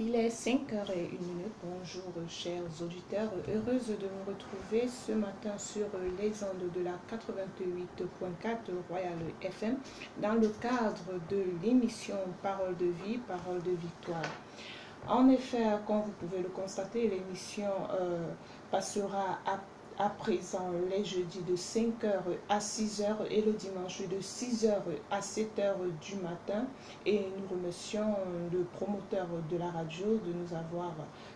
Il est 5h01. Bonjour chers auditeurs, heureuse de nous retrouver ce matin sur les ondes de la 88.4 Royal FM dans le cadre de l'émission Parole de vie, Parole de victoire. En effet, comme vous pouvez le constater, l'émission passera à présent les jeudis de 5h à 6h et le dimanche de 6h à 7h du matin. Et nous remercions le promoteur de la radio de nous avoir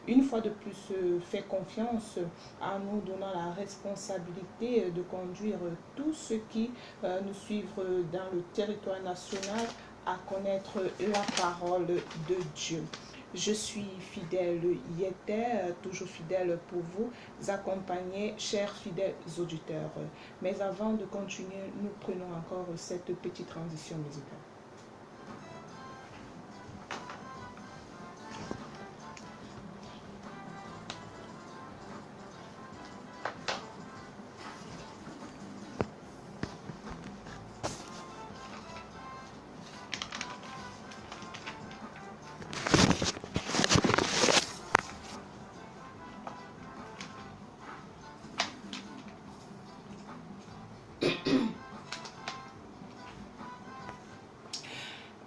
une fois de plus fait confiance en nous donnant la responsabilité de conduire tous ceux qui nous suivent dans le territoire national à connaître la parole de Dieu. Je suis fidèle Yéter, toujours fidèle pour vous accompagner, chers fidèles auditeurs. Mais avant de continuer, nous prenons encore cette petite transition musicale.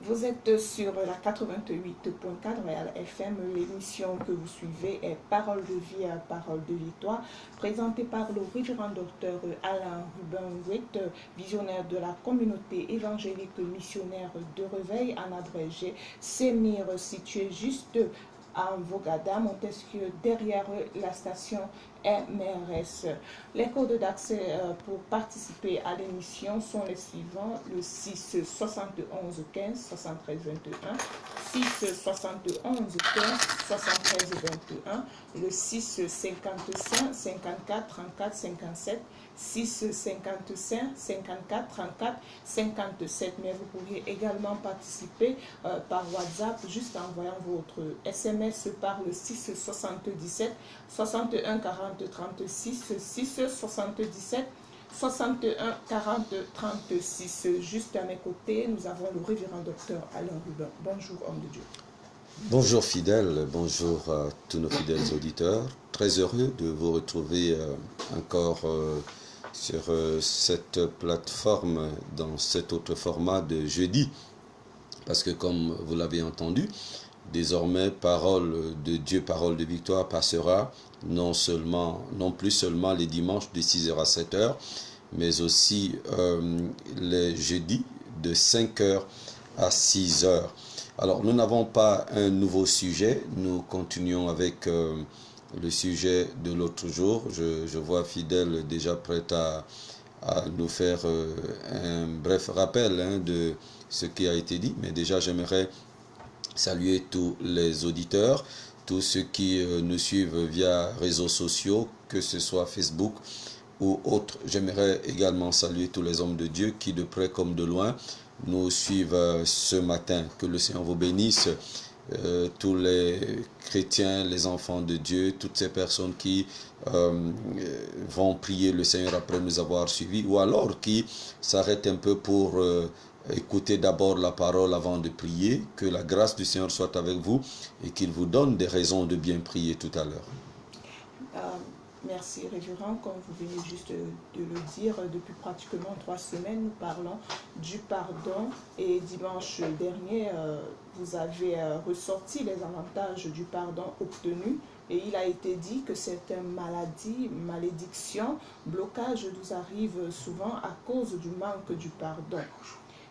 Vous êtes sur la 88.4 Royal FM. L'émission que vous suivez est Parole de vie à Parole de victoire, présentée par le révérend docteur Alain Ruben-Witt, visionnaire de la communauté évangélique missionnaire de Réveil en abrégé, Sémir, situé juste à Vogada, Montesquieu, derrière la station MRS. Les codes d'accès pour participer à l'émission sont les suivants: le 6 71 15 73 21, 6 71 15 73 21, le 6 55 54 34 57, 6 55 54 34 57. Mais vous pourriez également participer par WhatsApp juste en envoyant votre SMS par le 6 77 61 40 36, 6 77 61 40 36. Juste à mes côtés, nous avons le révérend docteur Alain Ruben. Bonjour, homme de Dieu. Bonjour fidèles, bonjour à tous nos fidèles auditeurs. Très heureux de vous retrouver encore sur cette plateforme dans cet autre format de jeudi. Parce que comme vous l'avez entendu, désormais, parole de Dieu, parole de victoire passera non plus seulement les dimanches de 6h à 7h, mais aussi les jeudis de 5h à 6h. Alors, nous n'avons pas un nouveau sujet, nous continuons avec le sujet de l'autre jour. Je vois Fidèle déjà prête à nous faire un bref rappel de ce qui a été dit, mais déjà j'aimerais saluer tous les auditeurs, tous ceux qui nous suivent via réseaux sociaux, que ce soit Facebook ou autres. J'aimerais également saluer tous les hommes de Dieu qui, de près comme de loin, nous suivent ce matin. Que le Seigneur vous bénisse, tous les chrétiens, les enfants de Dieu, toutes ces personnes qui vont prier le Seigneur après nous avoir suivis, ou alors qui s'arrêtent un peu pour écoutez d'abord la parole avant de prier. Que la grâce du Seigneur soit avec vous et qu'il vous donne des raisons de bien prier tout à l'heure. Merci révérend, comme vous venez juste de le dire, depuis pratiquement 3 semaines, nous parlons du pardon et dimanche dernier, vous avez ressorti les avantages du pardon obtenu et il a été dit que certaines maladies, malédictions, blocages nous arrivent souvent à cause du manque du pardon.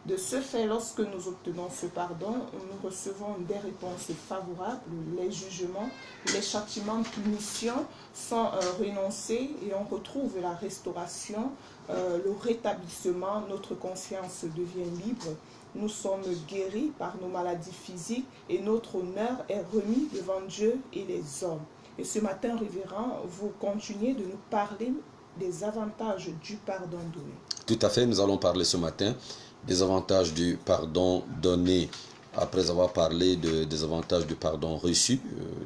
De ce fait, lorsque nous obtenons ce pardon, nous recevons des réponses favorables, les jugements, les châtiments, punitions sont renoncés et on retrouve la restauration, le rétablissement, notre conscience devient libre, nous sommes guéris par nos maladies physiques et notre honneur est remis devant Dieu et les hommes. Et ce matin, révérend, vous continuez de nous parler des avantages du pardon donné. Tout à fait, nous allons parler ce matin des avantages du pardon donné, après avoir parlé des avantages du pardon reçu,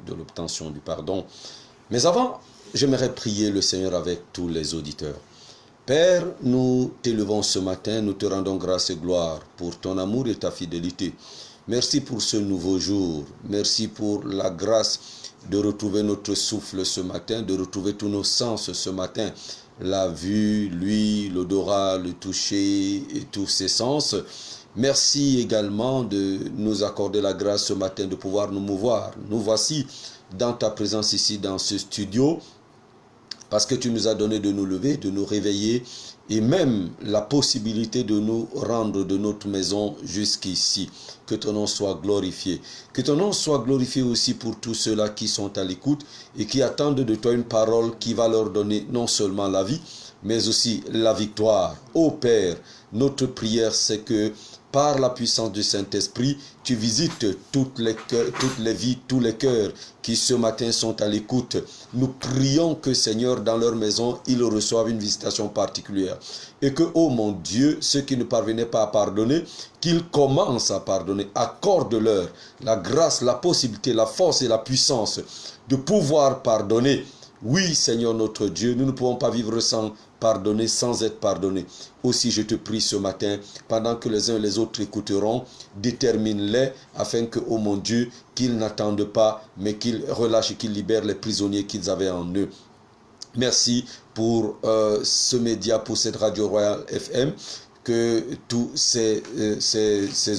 de l'obtention du pardon. Mais avant, j'aimerais prier le Seigneur avec tous les auditeurs. Père, nous t'élevons ce matin, nous te rendons grâce et gloire pour ton amour et ta fidélité. Merci pour ce nouveau jour. Merci pour la grâce de retrouver notre souffle ce matin, de retrouver tous nos sens ce matin. La vue, l'ouïe, l'odorat, le toucher et tous ces sens. Merci également de nous accorder la grâce ce matin de pouvoir nous mouvoir. Nous voici dans ta présence ici dans ce studio parce que tu nous as donné de nous lever, de nous réveiller et même la possibilité de nous rendre de notre maison jusqu'ici. Que ton nom soit glorifié. Que ton nom soit glorifié aussi pour tous ceux-là qui sont à l'écoute et qui attendent de toi une parole qui va leur donner non seulement la vie, mais aussi la victoire. Ô Père, notre prière, c'est que par la puissance du Saint-Esprit, tu visites toutes les vies, tous les cœurs qui ce matin sont à l'écoute. Nous prions que, Seigneur, dans leur maison, ils reçoivent une visitation particulière. Et que, oh mon Dieu, ceux qui ne parvenaient pas à pardonner, qu'ils commencent à pardonner. Accorde-leur la grâce, la possibilité, la force et la puissance de pouvoir pardonner. Oui, Seigneur notre Dieu, nous ne pouvons pas vivre sans pardonner, sans être pardonnés. Aussi, je te prie ce matin, pendant que les uns et les autres écouteront, détermine-les afin que, oh mon Dieu, qu'ils n'attendent pas, mais qu'ils relâchent et qu'ils libèrent les prisonniers qu'ils avaient en eux. Merci pour ce média, pour cette Radio Royale FM. Que tous ces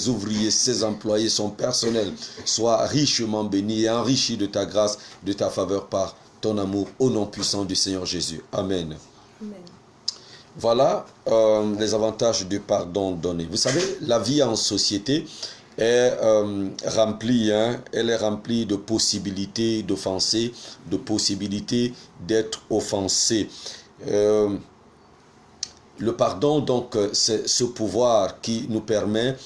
ouvriers, ces employés, son personnel soient richement bénis et enrichis de ta grâce, de ta faveur par ton amour, au nom puissant du Seigneur Jésus. Amen. Amen. Voilà les avantages du pardon donné. Vous savez, la vie en société est remplie, elle est remplie de possibilités d'offenser, de possibilités d'être offensé. Le pardon, donc, c'est ce pouvoir qui nous permet,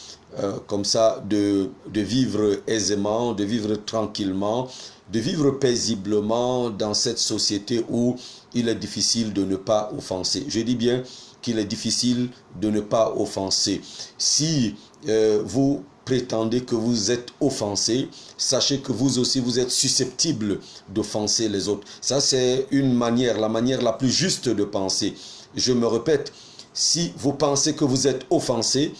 comme ça, de vivre aisément, de vivre tranquillement, de vivre paisiblement dans cette société où il est difficile de ne pas offenser. Je dis bien qu'il est difficile de ne pas offenser. Si vous prétendez que vous êtes offensé, sachez que vous aussi, vous êtes susceptible d'offenser les autres. Ça, c'est une manière, la manière la plus juste de penser. Je me répète, si vous pensez que vous êtes offensé,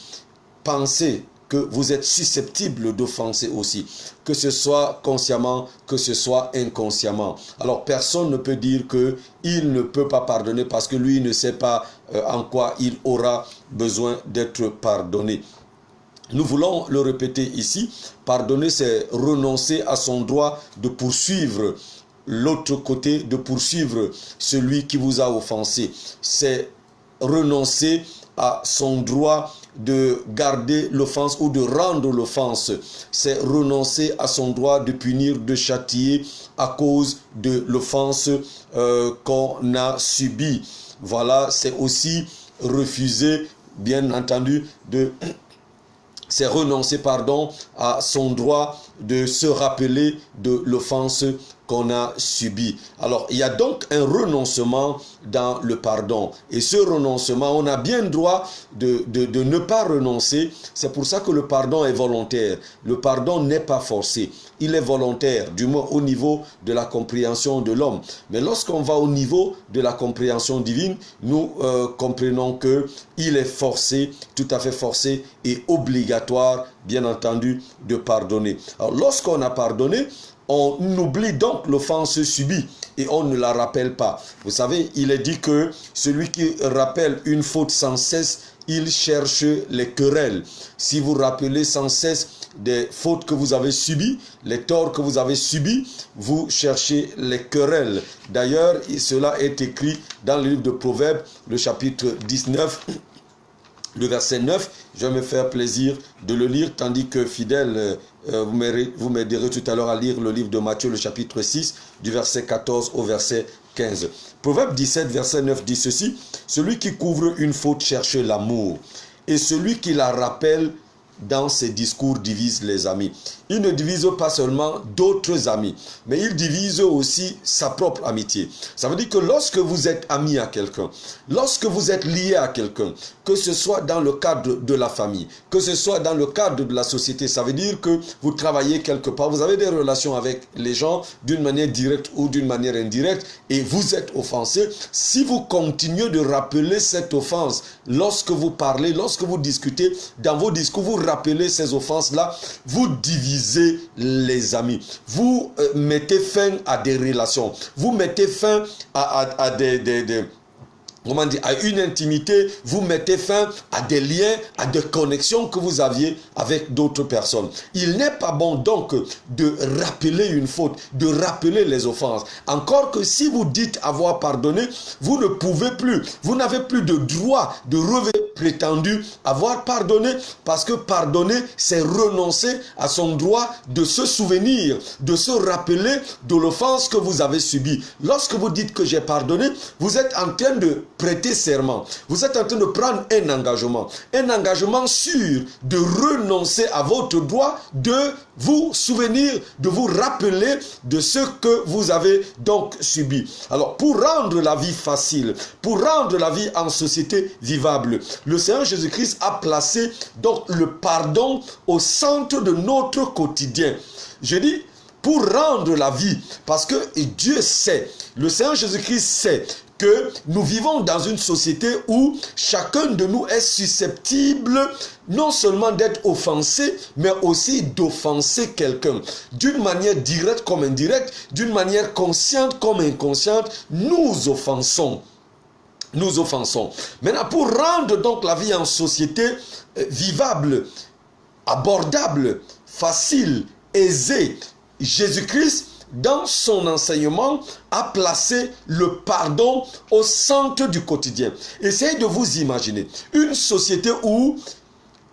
pensez que vous êtes susceptible d'offenser aussi, que ce soit consciemment, que ce soit inconsciemment. Alors personne ne peut dire qu'il ne peut pas pardonner parce que lui ne sait pas en quoi il aura besoin d'être pardonné. Nous voulons le répéter ici, pardonner c'est renoncer à son droit de poursuivre l'autre côté, de poursuivre celui qui vous a offensé. C'est renoncer à son droit de garder l'offense ou de rendre l'offense. C'est renoncer à son droit de punir, de châtier à cause de l'offense qu'on a subie. Voilà, c'est aussi refuser, bien entendu, c'est renoncer, à son droit de se rappeler de l'offense qu'on a subie. Alors, il y a donc un renoncement dans le pardon. Et ce renoncement, on a bien le droit de ne pas renoncer. C'est pour ça que le pardon est volontaire. Le pardon n'est pas forcé. Il est volontaire, du moins au niveau de la compréhension de l'homme. Mais lorsqu'on va au niveau de la compréhension divine, nous comprenons qu'il est forcé, tout à fait forcé et obligatoire, bien entendu, de pardonner. Alors, lorsqu'on a pardonné, on oublie donc l'offense subie et on ne la rappelle pas. Vous savez, il est dit que celui qui rappelle une faute sans cesse, il cherche les querelles. Si vous rappelez sans cesse des fautes que vous avez subies, les torts que vous avez subis, vous cherchez les querelles. D'ailleurs, cela est écrit dans le livre de Proverbes, le chapitre 19, le verset 9, je vais me faire plaisir de le lire, tandis que fidèle, vous m'aiderez tout à l'heure à lire le livre de Matthieu, le chapitre 6, du verset 14 au verset 15. Proverbe 17, verset 9 dit ceci, « Celui qui couvre une faute cherche l'amour, et celui qui la rappelle dans ses discours divise les amis. » Il ne divise pas seulement d'autres amis, mais il divise aussi sa propre amitié. Ça veut dire que lorsque vous êtes ami à quelqu'un, lorsque vous êtes lié à quelqu'un, que ce soit dans le cadre de la famille, que ce soit dans le cadre de la société, ça veut dire que vous travaillez quelque part, vous avez des relations avec les gens d'une manière directe ou d'une manière indirecte et vous êtes offensé. Si vous continuez de rappeler cette offense lorsque vous parlez, lorsque vous discutez, dans vos discours, vous rappeler ces offenses-là, vous divisez les amis. Vous mettez fin à des relations. Vous mettez fin à comment dire, à une intimité, vous mettez fin à des liens, à des connexions que vous aviez avec d'autres personnes. Il n'est pas bon donc de rappeler une faute, de rappeler les offenses. Encore que si vous dites avoir pardonné, vous ne pouvez plus, vous n'avez plus de droit de revêtir prétendu avoir pardonné, parce que pardonner, c'est renoncer à son droit de se souvenir, de se rappeler de l'offense que vous avez subie. Lorsque vous dites que j'ai pardonné, vous êtes en train de prêter serment. Vous êtes en train de prendre un engagement sûr de renoncer à votre droit de vous souvenir, de vous rappeler de ce que vous avez donc subi. Alors, pour rendre la vie facile, pour rendre la vie en société vivable, le Seigneur Jésus-Christ a placé donc le pardon au centre de notre quotidien. Je dis, pour rendre la vie, parce que Dieu sait, le Seigneur Jésus-Christ sait que nous vivons dans une société où chacun de nous est susceptible non seulement d'être offensé, mais aussi d'offenser quelqu'un. D'une manière directe comme indirecte, d'une manière consciente comme inconsciente, nous offensons. Nous offensons. Maintenant, pour rendre donc la vie en société vivable, abordable, facile, aisée, Jésus-Christ, dans son enseignement, a placé le pardon au centre du quotidien. Essayez de vous imaginer une société où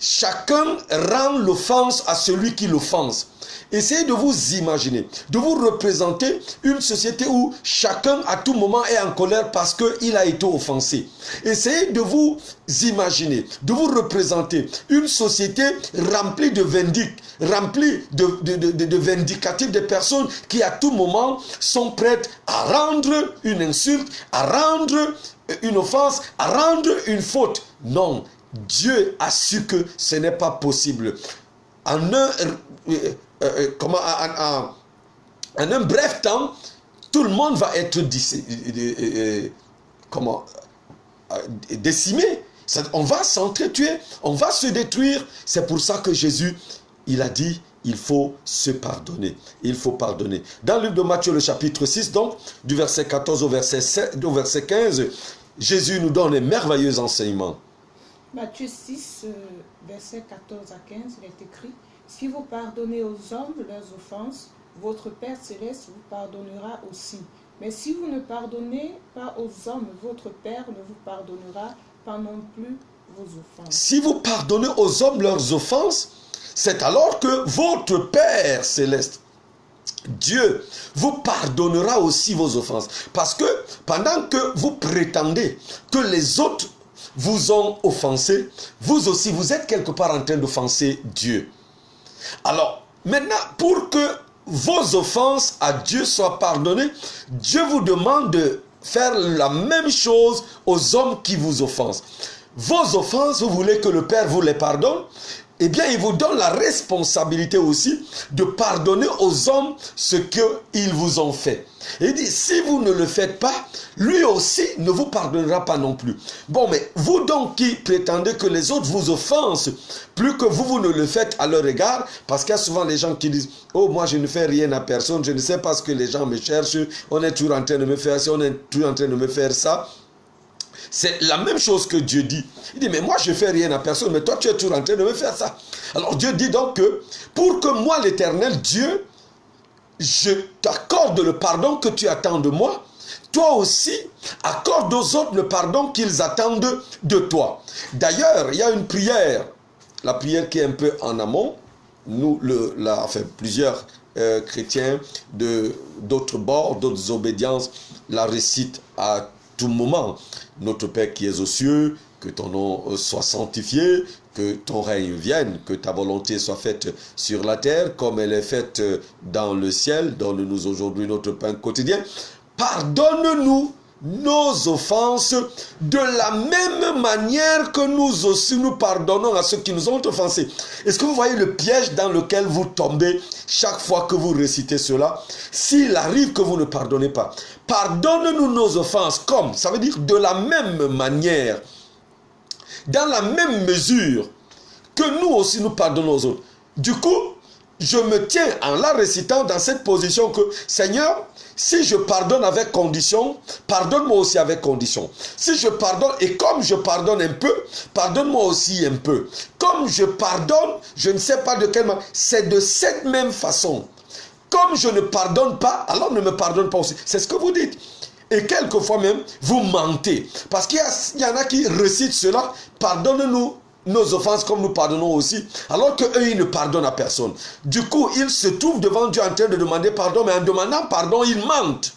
chacun rend l'offense à celui qui l'offense. Essayez de vous imaginer, de vous représenter une société où chacun à tout moment est en colère parce qu'il a été offensé. Essayez de vous imaginer, de vous représenter une société remplie de vindictes, remplie de vindicatifs, de personnes qui à tout moment sont prêtes à rendre une insulte, à rendre une offense, à rendre une faute. Non, Dieu a su que ce n'est pas possible. En un bref temps, tout le monde va être décimé. On va s'entretuer, on va se détruire. C'est pour ça que Jésus, il a dit, il faut se pardonner. Il faut pardonner. Dans le livre de Matthieu, le chapitre 6, donc, du verset 14 au verset 15, Jésus nous donne un merveilleux enseignement. Matthieu 6, verset 14 à 15, il est écrit: si vous pardonnez aux hommes leurs offenses, votre Père céleste vous pardonnera aussi. Mais si vous ne pardonnez pas aux hommes, votre Père ne vous pardonnera pas non plus vos offenses. Si vous pardonnez aux hommes leurs offenses, c'est alors que votre Père céleste, Dieu, vous pardonnera aussi vos offenses. Parce que pendant que vous prétendez que les autres vous ont offensé, vous aussi, vous êtes quelque part en train d'offenser Dieu. Alors, maintenant, pour que vos offenses à Dieu soient pardonnées, Dieu vous demande de faire la même chose aux hommes qui vous offensent. Vos offenses, vous voulez que le Père vous les pardonne? Eh bien, il vous donne la responsabilité aussi de pardonner aux hommes ce qu'ils vous ont fait. Et il dit, si vous ne le faites pas, lui aussi ne vous pardonnera pas non plus. Bon, mais vous donc qui prétendez que les autres vous offensent, plus que vous ne le faites à leur égard, parce qu'il y a souvent des gens qui disent, oh, moi je ne fais rien à personne, je ne sais pas ce que les gens me cherchent, on est toujours en train de me faire ça, on est toujours en train de me faire ça. C'est la même chose que Dieu dit. Il dit, mais moi je ne fais rien à personne, mais toi tu es toujours en train de me faire ça. Alors Dieu dit donc que, pour que moi l'Éternel, Dieu, je t'accorde le pardon que tu attends de moi, toi aussi, accorde aux autres le pardon qu'ils attendent de toi. D'ailleurs, il y a une prière, la prière qui est un peu en amont. Nous, plusieurs chrétiens d'autres bords, d'autres obédiences, la récitent à tout moment. Notre Père qui es aux cieux, que ton nom soit sanctifié, que ton règne vienne, que ta volonté soit faite sur la terre comme elle est faite dans le ciel. Donne-nous aujourd'hui notre pain quotidien. Pardonne-nous nos offenses de la même manière que nous aussi nous pardonnons à ceux qui nous ont offensés. Est-ce que vous voyez le piège dans lequel vous tombez chaque fois que vous récitez cela? S'il arrive que vous ne pardonnez pas, pardonne-nous nos offenses comme, ça veut dire de la même manière, dans la même mesure que nous aussi nous pardonnons aux autres. Du coup, je me tiens en la récitant dans cette position que, Seigneur, si je pardonne avec condition, pardonne-moi aussi avec condition. Si je pardonne, et comme je pardonne un peu, pardonne-moi aussi un peu. Comme je pardonne, je ne sais pas de quelle manière, c'est de cette même façon. Comme je ne pardonne pas, alors ne me pardonne pas aussi. C'est ce que vous dites. Et quelquefois même, vous mentez. Parce qu'il y en a qui récitent cela, pardonne-nous nos offenses comme nous pardonnons aussi, alors qu'eux, ils ne pardonnent à personne. Du coup, ils se trouvent devant Dieu en train de demander pardon, mais en demandant pardon, ils mentent.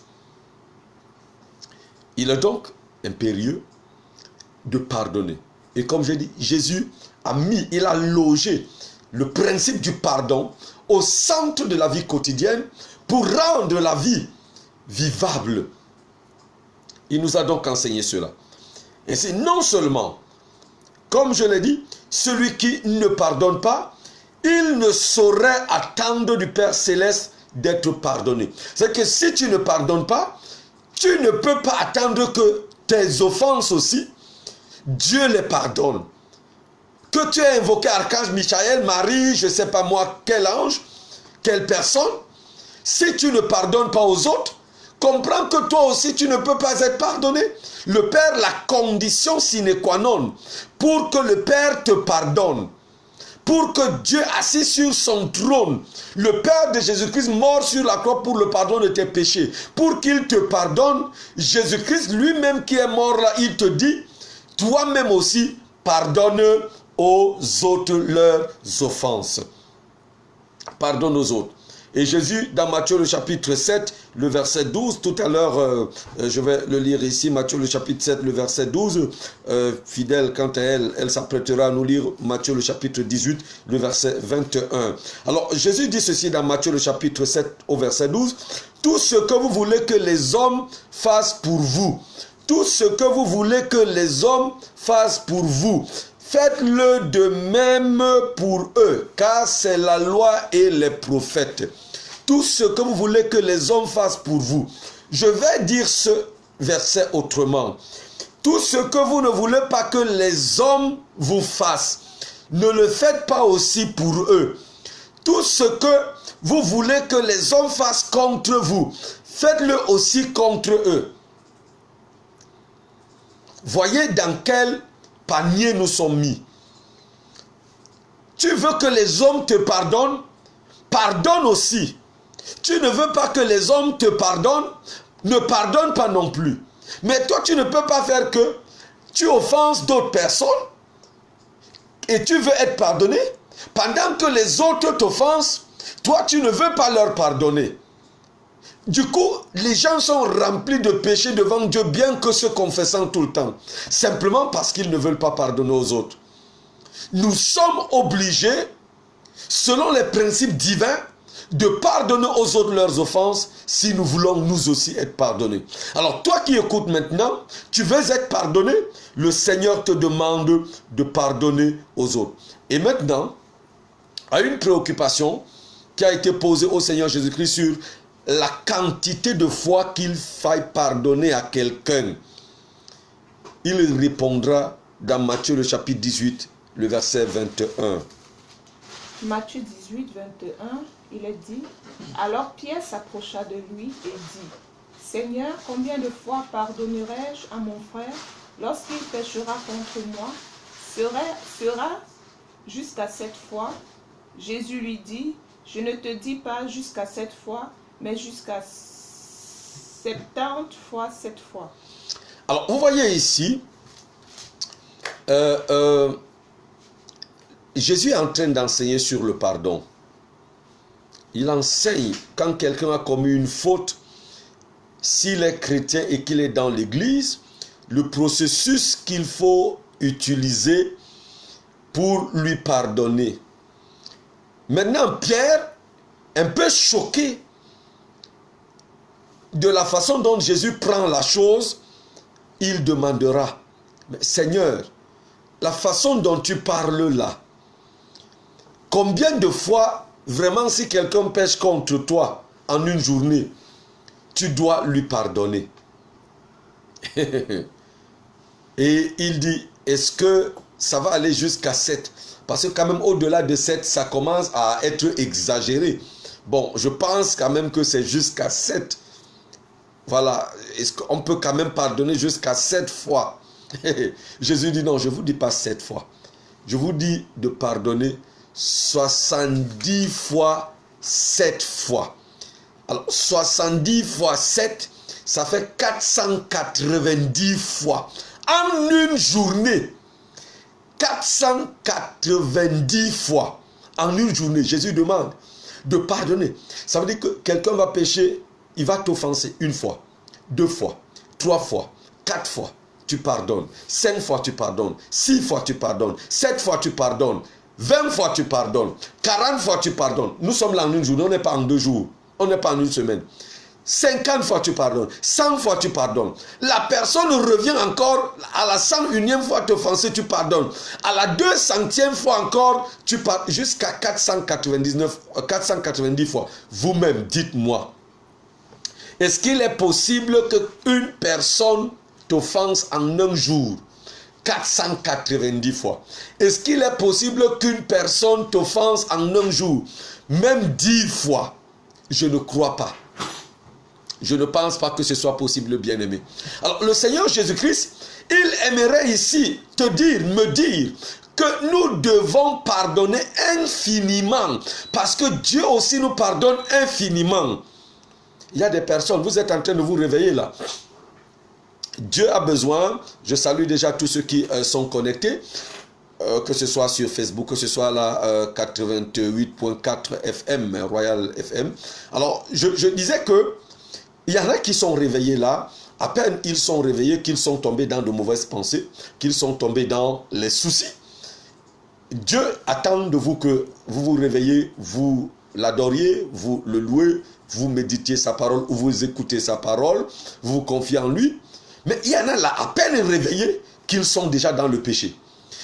Il est donc impérieux de pardonner. Et comme j'ai dit, Jésus il a logé le principe du pardon au centre de la vie quotidienne pour rendre la vie vivable. Il nous a donc enseigné cela. Et c'est non seulement, comme je l'ai dit, celui qui ne pardonne pas, il ne saurait attendre du Père Céleste d'être pardonné. C'est que si tu ne pardonnes pas, tu ne peux pas attendre que tes offenses aussi, Dieu les pardonne. Que tu aies invoqué Archange Michael, Marie, je ne sais pas moi, quel ange, quelle personne, si tu ne pardonnes pas aux autres, comprends que toi aussi tu ne peux pas être pardonné. Le Père, la condition sine qua non pour que le Père te pardonne, pour que Dieu assis sur son trône, le Père de Jésus-Christ mort sur la croix pour le pardon de tes péchés, pour qu'il te pardonne, Jésus-Christ lui-même qui est mort là, il te dit, toi-même aussi pardonne aux autres leurs offenses. Pardonne aux autres. Et Jésus, dans Matthieu le chapitre 7, le verset 12, tout à l'heure, je vais le lire ici, Matthieu le chapitre 7, le verset 12, fidèle quant à elle, elle s'apprêtera à nous lire Matthieu le chapitre 18, le verset 21. Alors, Jésus dit ceci dans Matthieu le chapitre 7, au verset 12, « Tout ce que vous voulez que les hommes fassent pour vous, tout ce que vous voulez que les hommes fassent pour vous, faites-le de même pour eux, car c'est la loi et les prophètes. » Tout ce que vous voulez que les hommes fassent pour vous. Je vais dire ce verset autrement. Tout ce que vous ne voulez pas que les hommes vous fassent, ne le faites pas aussi pour eux. Tout ce que vous voulez que les hommes fassent contre vous, faites-le aussi contre eux. Voyez dans quel panier nous sommes mis. Tu veux que les hommes te pardonnent? Pardonne aussi. Tu ne veux pas que les hommes te pardonnent? Ne pardonne pas non plus. Mais toi, tu ne peux pas faire que tu offenses d'autres personnes et tu veux être pardonné. Pendant que les autres t'offensent, toi, tu ne veux pas leur pardonner. Du coup, les gens sont remplis de péchés devant Dieu, bien que se confessant tout le temps. Simplement parce qu'ils ne veulent pas pardonner aux autres. Nous sommes obligés, selon les principes divins, de pardonner aux autres leurs offenses si nous voulons nous aussi être pardonnés. Alors toi qui écoutes maintenant, tu veux être pardonné, le Seigneur te demande de pardonner aux autres. Et maintenant, à une préoccupation qui a été posée au Seigneur Jésus-Christ sur la quantité de fois qu'il faille pardonner à quelqu'un, il répondra dans Matthieu le chapitre 18, le verset 21. Matthieu 18, 21, il est dit, alors Pierre s'approcha de lui et dit, Seigneur, combien de fois pardonnerai-je à mon frère lorsqu'il péchera contre moi? Sera jusqu'à 7 fois? Jésus lui dit, je ne te dis pas jusqu'à 7 fois, mais jusqu'à 70 fois 7 fois. Alors, vous voyez ici, Jésus est en train d'enseigner sur le pardon. Il enseigne quand quelqu'un a commis une faute, s'il est chrétien et qu'il est dans l'église, le processus qu'il faut utiliser pour lui pardonner. Maintenant, Pierre, un peu choqué de la façon dont Jésus prend la chose, il demandera, Seigneur, la façon dont tu parles là, combien de fois, vraiment, si quelqu'un pêche contre toi en une journée, tu dois lui pardonner? Et il dit, est-ce que ça va aller jusqu'à 7. Parce que quand même, au-delà de 7, ça commence à être exagéré. Bon, je pense quand même que c'est jusqu'à 7. Voilà, est-ce qu'on peut quand même pardonner jusqu'à 7 fois? Jésus dit non, je ne vous dis pas 7 fois. Je vous dis de pardonner 70 fois 7 fois. Alors, 70 fois 7, ça fait 490 fois. En une journée, 490 fois. En une journée, Jésus demande de pardonner. Ça veut dire que quelqu'un va pécher, il va t'offenser une fois, 2 fois, 3 fois, 4 fois, tu pardonnes. 5 fois, tu pardonnes. 6 fois, tu pardonnes. 7 fois, tu pardonnes. 20 fois, tu pardonnes. 40 fois, tu pardonnes. Nous sommes là en une journée, on n'est pas en 2 jours. On n'est pas en une semaine. 50 fois tu pardonnes, 100 fois tu pardonnes. La personne revient encore à la 101e fois t'offenser, tu pardonnes. À la 200e fois encore, tu pardonnes jusqu'à 490 fois. Vous-même, dites-moi, est-ce qu'il est possible qu'une personne t'offense en un jour 490 fois? Est-ce qu'il est possible qu'une personne t'offense en un jour même 10 fois? Je ne crois pas. Je ne pense pas que ce soit possible, bien-aimé. Alors, le Seigneur Jésus-Christ, il aimerait ici me dire que nous devons pardonner infiniment. Parce que Dieu aussi nous pardonne infiniment. Il y a des personnes, vous êtes en train de vous réveiller là. Dieu a besoin, je salue déjà tous ceux qui sont connectés, que ce soit sur Facebook, que ce soit là 88.4 FM, Royal FM. Alors, je disais que il y en a qui sont réveillés là, à peine ils sont réveillés qu'ils sont tombés dans de mauvaises pensées, qu'ils sont tombés dans les soucis. Dieu attend de vous que vous vous réveillez, vous l'adoriez, vous le louez, vous méditiez sa parole ou vous écoutez sa parole, vous vous confiez en lui. Mais il y en a là, à peine réveillés, qu'ils sont déjà dans le péché.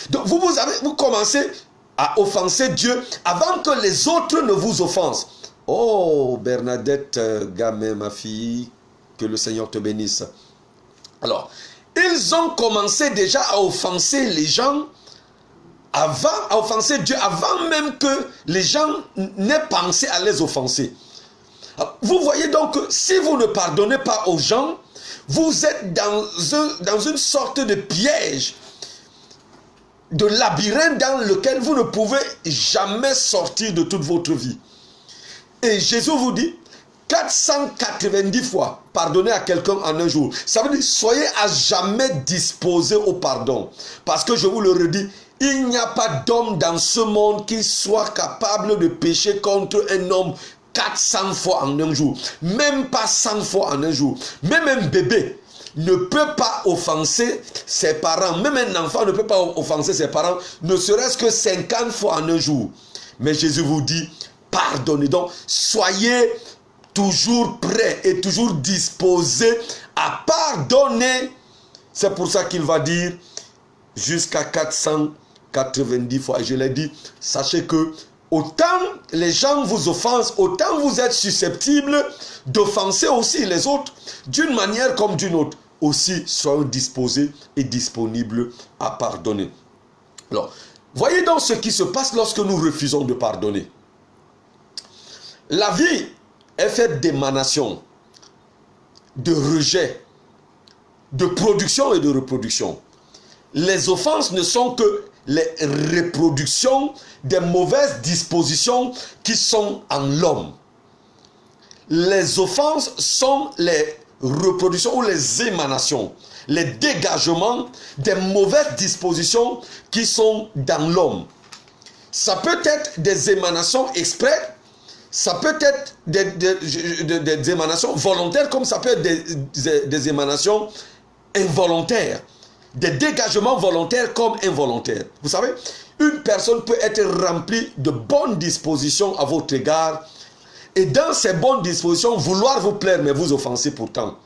Donc vous commencez à offenser Dieu avant que les autres ne vous offensent. Oh, Bernadette Gamé, ma fille, que le Seigneur te bénisse. Alors, ils ont commencé déjà à offenser les gens, à offenser Dieu, avant même que les gens n'aient pensé à les offenser. Alors, vous voyez donc que si vous ne pardonnez pas aux gens, vous êtes dans une sorte de piège, de labyrinthe dans lequel vous ne pouvez jamais sortir de toute votre vie. Et Jésus vous dit 490 fois pardonner à quelqu'un en un jour. Ça veut dire soyez à jamais disposés au pardon. Parce que je vous le redis, il n'y a pas d'homme dans ce monde qui soit capable de pécher contre un homme 400 fois en un jour. Même pas 100 fois en un jour. Même un bébé ne peut pas offenser ses parents. Même un enfant ne peut pas offenser ses parents, ne serait-ce que 50 fois en un jour. Mais Jésus vous dit, pardonnez. Donc, soyez toujours prêts et toujours disposés à pardonner. C'est pour ça qu'il va dire jusqu'à 490 fois. Et je l'ai dit, sachez que autant les gens vous offensent, autant vous êtes susceptibles d'offenser aussi les autres d'une manière comme d'une autre. Aussi, soyez disposés et disponibles à pardonner. Alors, voyez donc ce qui se passe lorsque nous refusons de pardonner. La vie est faite d'émanations, de rejet, de production et de reproduction. Les offenses ne sont que les reproductions des mauvaises dispositions qui sont en l'homme. Les offenses sont les reproductions ou les émanations, les dégagements des mauvaises dispositions qui sont dans l'homme. Ça peut être des émanations exprès, ça peut être des émanations volontaires, comme ça peut être des émanations involontaires. Des dégagements volontaires comme involontaires. Vous savez, une personne peut être remplie de bonnes dispositions à votre égard et dans ces bonnes dispositions, vouloir vous plaire, mais vous offenser pourtant.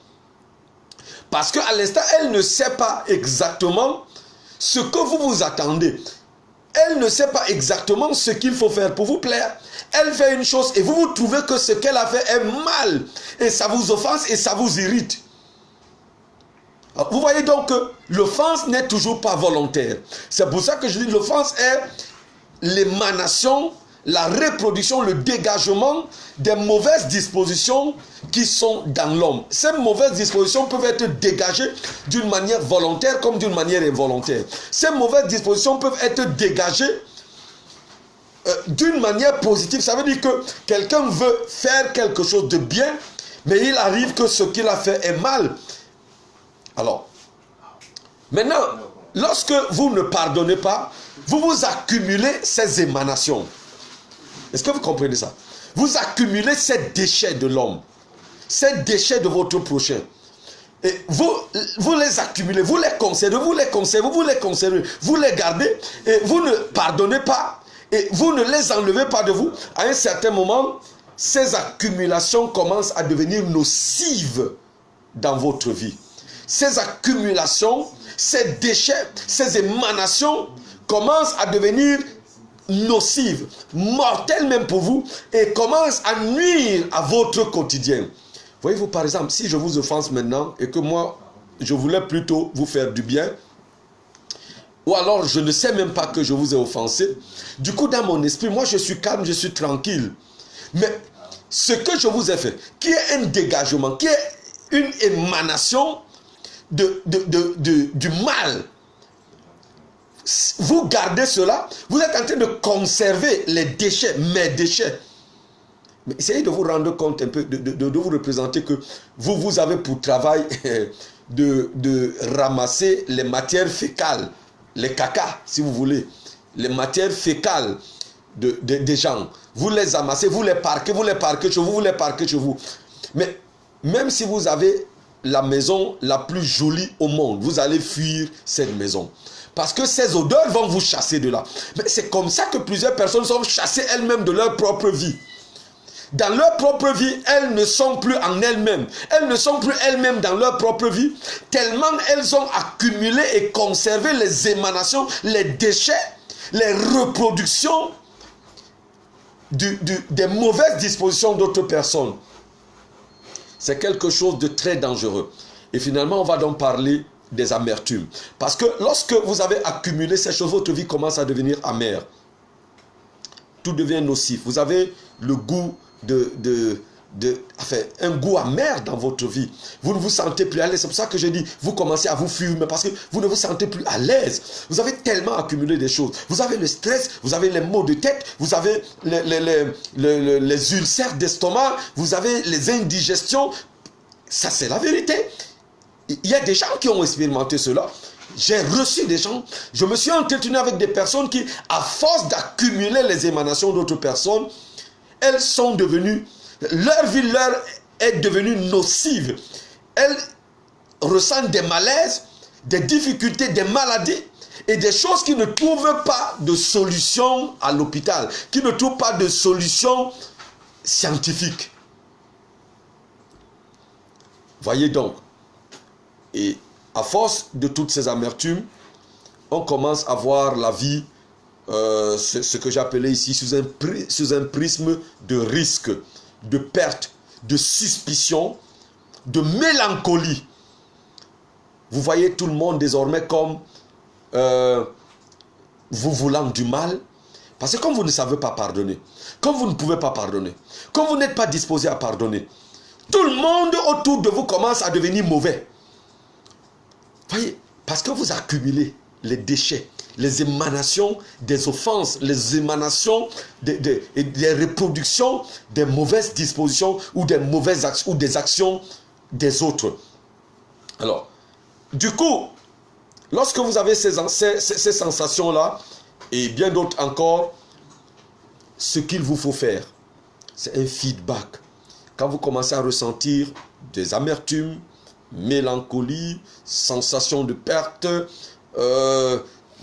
Parce qu'à l'instant, elle ne sait pas exactement ce que vous vous attendez. Elle ne sait pas exactement ce qu'il faut faire pour vous plaire. Elle fait une chose et vous trouvez que ce qu'elle a fait est mal. Et ça vous offense et ça vous irrite. Alors, vous voyez donc que l'offense n'est toujours pas volontaire. C'est pour ça que je dis l'offense est l'émanation, la reproduction, le dégagement des mauvaises dispositions qui sont dans l'homme. Ces mauvaises dispositions peuvent être dégagées d'une manière volontaire comme d'une manière involontaire. Ces mauvaises dispositions peuvent être dégagées d'une manière positive. Ça veut dire que quelqu'un veut faire quelque chose de bien, mais il arrive que ce qu'il a fait est mal. Alors, maintenant, lorsque vous ne pardonnez pas, vous vous accumulez ces émanations. Est-ce que vous comprenez ça? Vous accumulez ces déchets de l'homme, ces déchets de votre prochain. Et vous les accumulez, vous les conservez, vous les gardez, et vous ne pardonnez pas, et vous ne les enlevez pas de vous. À un certain moment, ces accumulations commencent à devenir nocives dans votre vie. Ces accumulations, ces déchets, ces émanations commencent à devenir nocives, mortelles même pour vous, et commencent à nuire à votre quotidien. Voyez-vous, par exemple, si je vous offense maintenant et que moi, je voulais plutôt vous faire du bien, ou alors je ne sais même pas que je vous ai offensé, du coup, dans mon esprit, moi, je suis calme, je suis tranquille. Mais ce que je vous ai fait, qui est un dégagement, qui est une émanation du mal, vous gardez cela, vous êtes en train de conserver les déchets, mes déchets. Mais essayez de vous rendre compte un peu, de vous représenter que vous avez pour travail de ramasser les matières fécales, les caca, si vous voulez, les matières fécales des gens. Vous les amassez, vous les parquez chez vous. Mais même si vous avez la maison la plus jolie au monde, vous allez fuir cette maison. Parce que ces odeurs vont vous chasser de là. Mais c'est comme ça que plusieurs personnes sont chassées elles-mêmes de leur propre vie. Dans leur propre vie, elles ne sont plus en elles-mêmes. Elles ne sont plus elles-mêmes dans leur propre vie, tellement elles ont accumulé et conservé les émanations, les déchets, les reproductions des mauvaises dispositions d'autres personnes. C'est quelque chose de très dangereux. Et finalement, on va donc parler des amertumes. Parce que lorsque vous avez accumulé ces choses, votre vie commence à devenir amère. Tout devient nocif. Vous avez le goût un goût amer dans votre vie. Vous ne vous sentez plus à l'aise. C'est pour ça que je dis, vous commencez à vous fuir, mais parce que vous ne vous sentez plus à l'aise. Vous avez tellement accumulé des choses. Vous avez le stress, vous avez les maux de tête, vous avez les ulcères d'estomac, vous avez les indigestions. Ça, c'est la vérité. Il y a des gens qui ont expérimenté cela. J'ai reçu des gens, je me suis entretenu avec des personnes qui, à force d'accumuler les émanations d'autres personnes, elles sont devenues, leur vie leur est devenue nocive. Elles ressentent des malaises, des difficultés, des maladies et des choses qui ne trouvent pas de solution à l'hôpital, qui ne trouvent pas de solution scientifique. Voyez donc, et à force de toutes ces amertumes, on commence à voir la vie, ce que j'appelais ici, sous un prisme de risque, de perte, de suspicion, de mélancolie. Vous voyez tout le monde désormais comme vous voulant du mal, parce que comme vous ne savez pas pardonner, comme vous ne pouvez pas pardonner, comme vous n'êtes pas disposé à pardonner, tout le monde autour de vous commence à devenir mauvais. Voyez, parce que vous accumulez les déchets, les émanations des offenses, les émanations des reproductions des mauvaises dispositions ou des mauvaises actions ou des actions des autres. Alors, du coup, lorsque vous avez ces sensations-là, et bien d'autres encore, ce qu'il vous faut faire, c'est un feedback. Quand vous commencez à ressentir des amertumes, mélancolie, sensation de perte,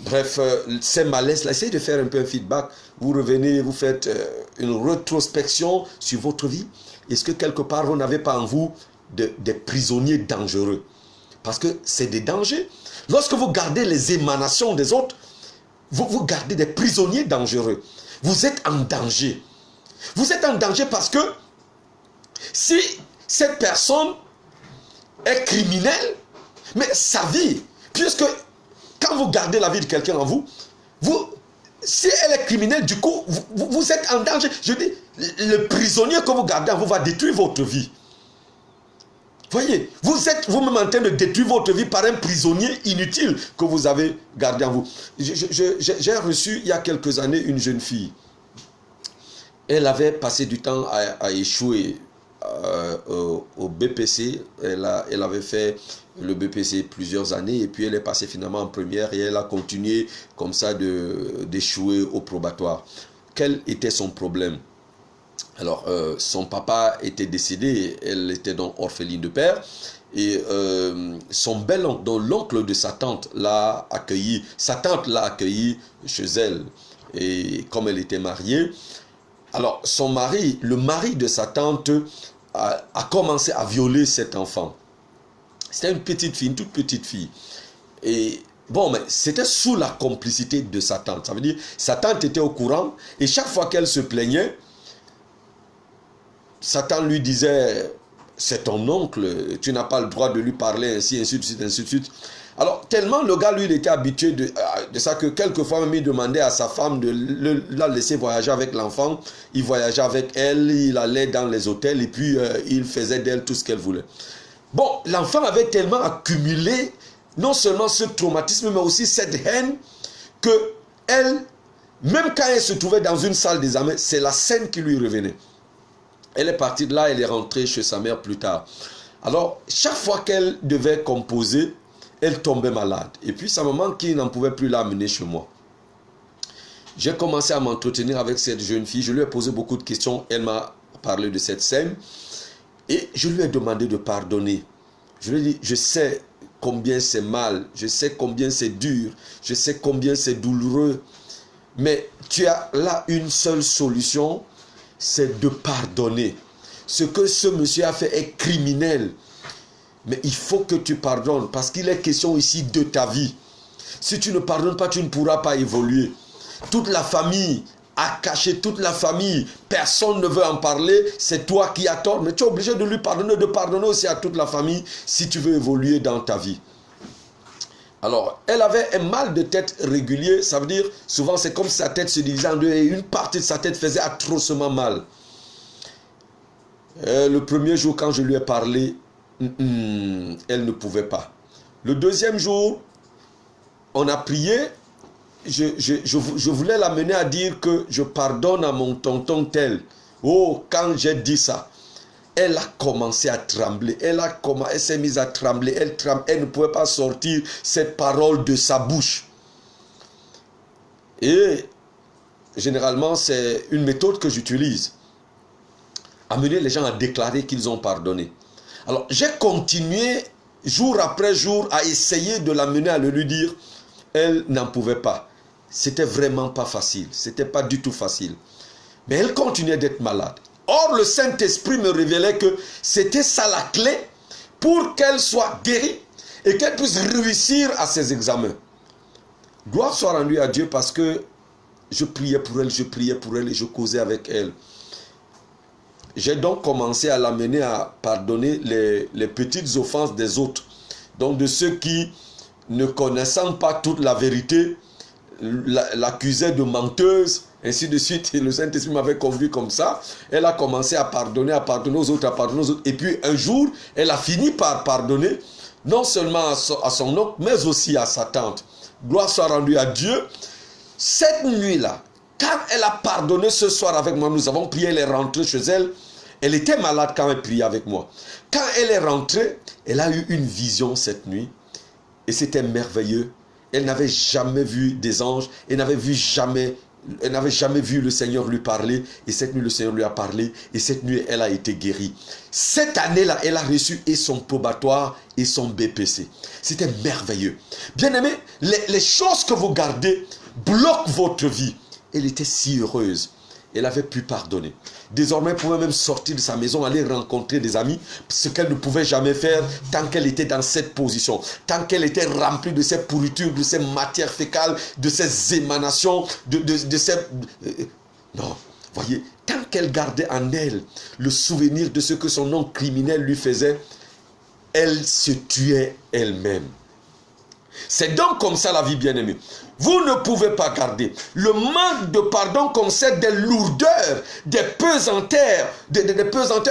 bref, ces malaises-là, essayez de faire un peu un feedback. Vous revenez, vous faites une rétrospection sur votre vie. Est-ce que quelque part, vous n'avez pas en vous des prisonniers dangereux? Parce que c'est des dangers. Lorsque vous gardez les émanations des autres, vous gardez des prisonniers dangereux. Vous êtes en danger. Vous êtes en danger parce que si cette personne est criminelle, Mais sa vie, puisque quand vous gardez la vie de quelqu'un en vous, si elle est criminelle, du coup, vous êtes en danger. Je dis, le prisonnier que vous gardez en vous va détruire votre vie. Voyez, vous êtes vous-même en train de détruire votre vie par un prisonnier inutile que vous avez gardé en vous. J'ai reçu il y a quelques années une jeune fille. Elle avait passé du temps à échouer au BPC. Elle avait fait le BPC plusieurs années et puis elle est passée finalement en première et elle a continué comme ça d'échouer au probatoire. Quel était son problème? Alors, son papa était décédé, elle était donc orpheline de père. Et son bel-oncle, donc l'oncle de sa tante, l'a accueilli. Sa tante l'a accueilli chez elle. Et comme elle était mariée, alors son mari, le mari de sa tante, a commencé à violer cet enfant. C'était une petite fille, une toute petite fille. Et bon, mais c'était sous la complicité de sa tante. Ça veut dire, sa tante était au courant. Et chaque fois qu'elle se plaignait, Satan lui disait, c'est ton oncle, tu n'as pas le droit de lui parler ainsi, ainsi de suite, ainsi de suite. Alors, tellement le gars, lui, il était habitué de ça que quelquefois même il demandait à sa femme de la laisser voyager avec l'enfant. Il voyageait avec elle, il allait dans les hôtels et puis il faisait d'elle tout ce qu'elle voulait. Bon, l'enfant avait tellement accumulé non seulement ce traumatisme, mais aussi cette haine que elle, même quand elle se trouvait dans une salle d'examen, c'est la scène qui lui revenait. Elle est partie de là, elle est rentrée chez sa mère plus tard. Alors, chaque fois qu'elle devait composer, elle tombait malade. Et puis, sa maman qui n'en pouvait plus l'amener chez moi. J'ai commencé à m'entretenir avec cette jeune fille. Je lui ai posé beaucoup de questions. Elle m'a parlé de cette scène. Et je lui ai demandé de pardonner. Je lui ai dit, je sais combien c'est mal. Je sais combien c'est dur. Je sais combien c'est douloureux. Mais tu as là une seule solution, c'est de pardonner. Ce que ce monsieur a fait est criminel. Mais il faut que tu pardonnes parce qu'il est question ici de ta vie. Si tu ne pardonnes pas, tu ne pourras pas évoluer. Toute la famille a caché, toute la famille, personne ne veut en parler, c'est toi qui as tort. Mais tu es obligé de lui pardonner, de pardonner aussi à toute la famille si tu veux évoluer dans ta vie. Alors, elle avait un mal de tête régulier, ça veut dire, souvent c'est comme si sa tête se divisait en deux et une partie de sa tête faisait atrocement mal. Le premier jour, quand je lui ai parlé, elle ne pouvait pas. Le deuxième jour, on a prié, je voulais l'amener à dire que je pardonne à mon tonton tel. Oh, quand j'ai dit ça, elle a commencé à trembler. Elle s'est mise à trembler. Elle ne pouvait pas sortir cette parole de sa bouche. Et généralement, c'est une méthode que j'utilise. Amener les gens à déclarer qu'ils ont pardonné. Alors, j'ai continué jour après jour à essayer de l'amener à le lui dire. Elle n'en pouvait pas. C'était vraiment pas facile. C'était pas du tout facile. Mais elle continuait d'être malade. Or, le Saint-Esprit me révélait que c'était ça la clé pour qu'elle soit guérie et qu'elle puisse réussir à ses examens. Gloire soit rendue à Dieu parce que je priais pour elle et je causais avec elle. J'ai donc commencé à l'amener à pardonner les petites offenses des autres. Donc de ceux qui, ne connaissant pas toute la vérité, l'accusaient de menteuse, ainsi de suite. Et le Saint-Esprit m'avait conduit comme ça. Elle a commencé à pardonner aux autres, Et puis un jour, elle a fini par pardonner, non seulement à son oncle, mais aussi à sa tante. Gloire soit rendue à Dieu. Cette nuit-là, quand elle a pardonné ce soir avec moi, nous avons prié, elle est rentrée chez elle. Elle était malade quand elle priait avec moi. Quand elle est rentrée, elle a eu une vision cette nuit. Et c'était merveilleux. Elle n'avait jamais vu des anges. Elle n'avait jamais vu le Seigneur lui parler. Et cette nuit, le Seigneur lui a parlé. Et cette nuit, elle a été guérie. Cette année-là, elle a reçu et son probatoire et son BPC. C'était merveilleux. Bien-aimés, les choses que vous gardez bloquent votre vie. Elle était si heureuse. Elle avait pu pardonner. Désormais, elle pouvait même sortir de sa maison, aller rencontrer des amis, ce qu'elle ne pouvait jamais faire tant qu'elle était dans cette position, tant qu'elle était remplie de ces pourritures, de ces matières fécales, de ces émanations, de ces... non, voyez, tant qu'elle gardait en elle le souvenir de ce que son oncle criminel lui faisait, elle se tuait elle-même. C'est donc comme ça la vie, bien-aimée. Vous ne pouvez pas garder. Le manque de pardon concerne des lourdeurs, des pesanteurs,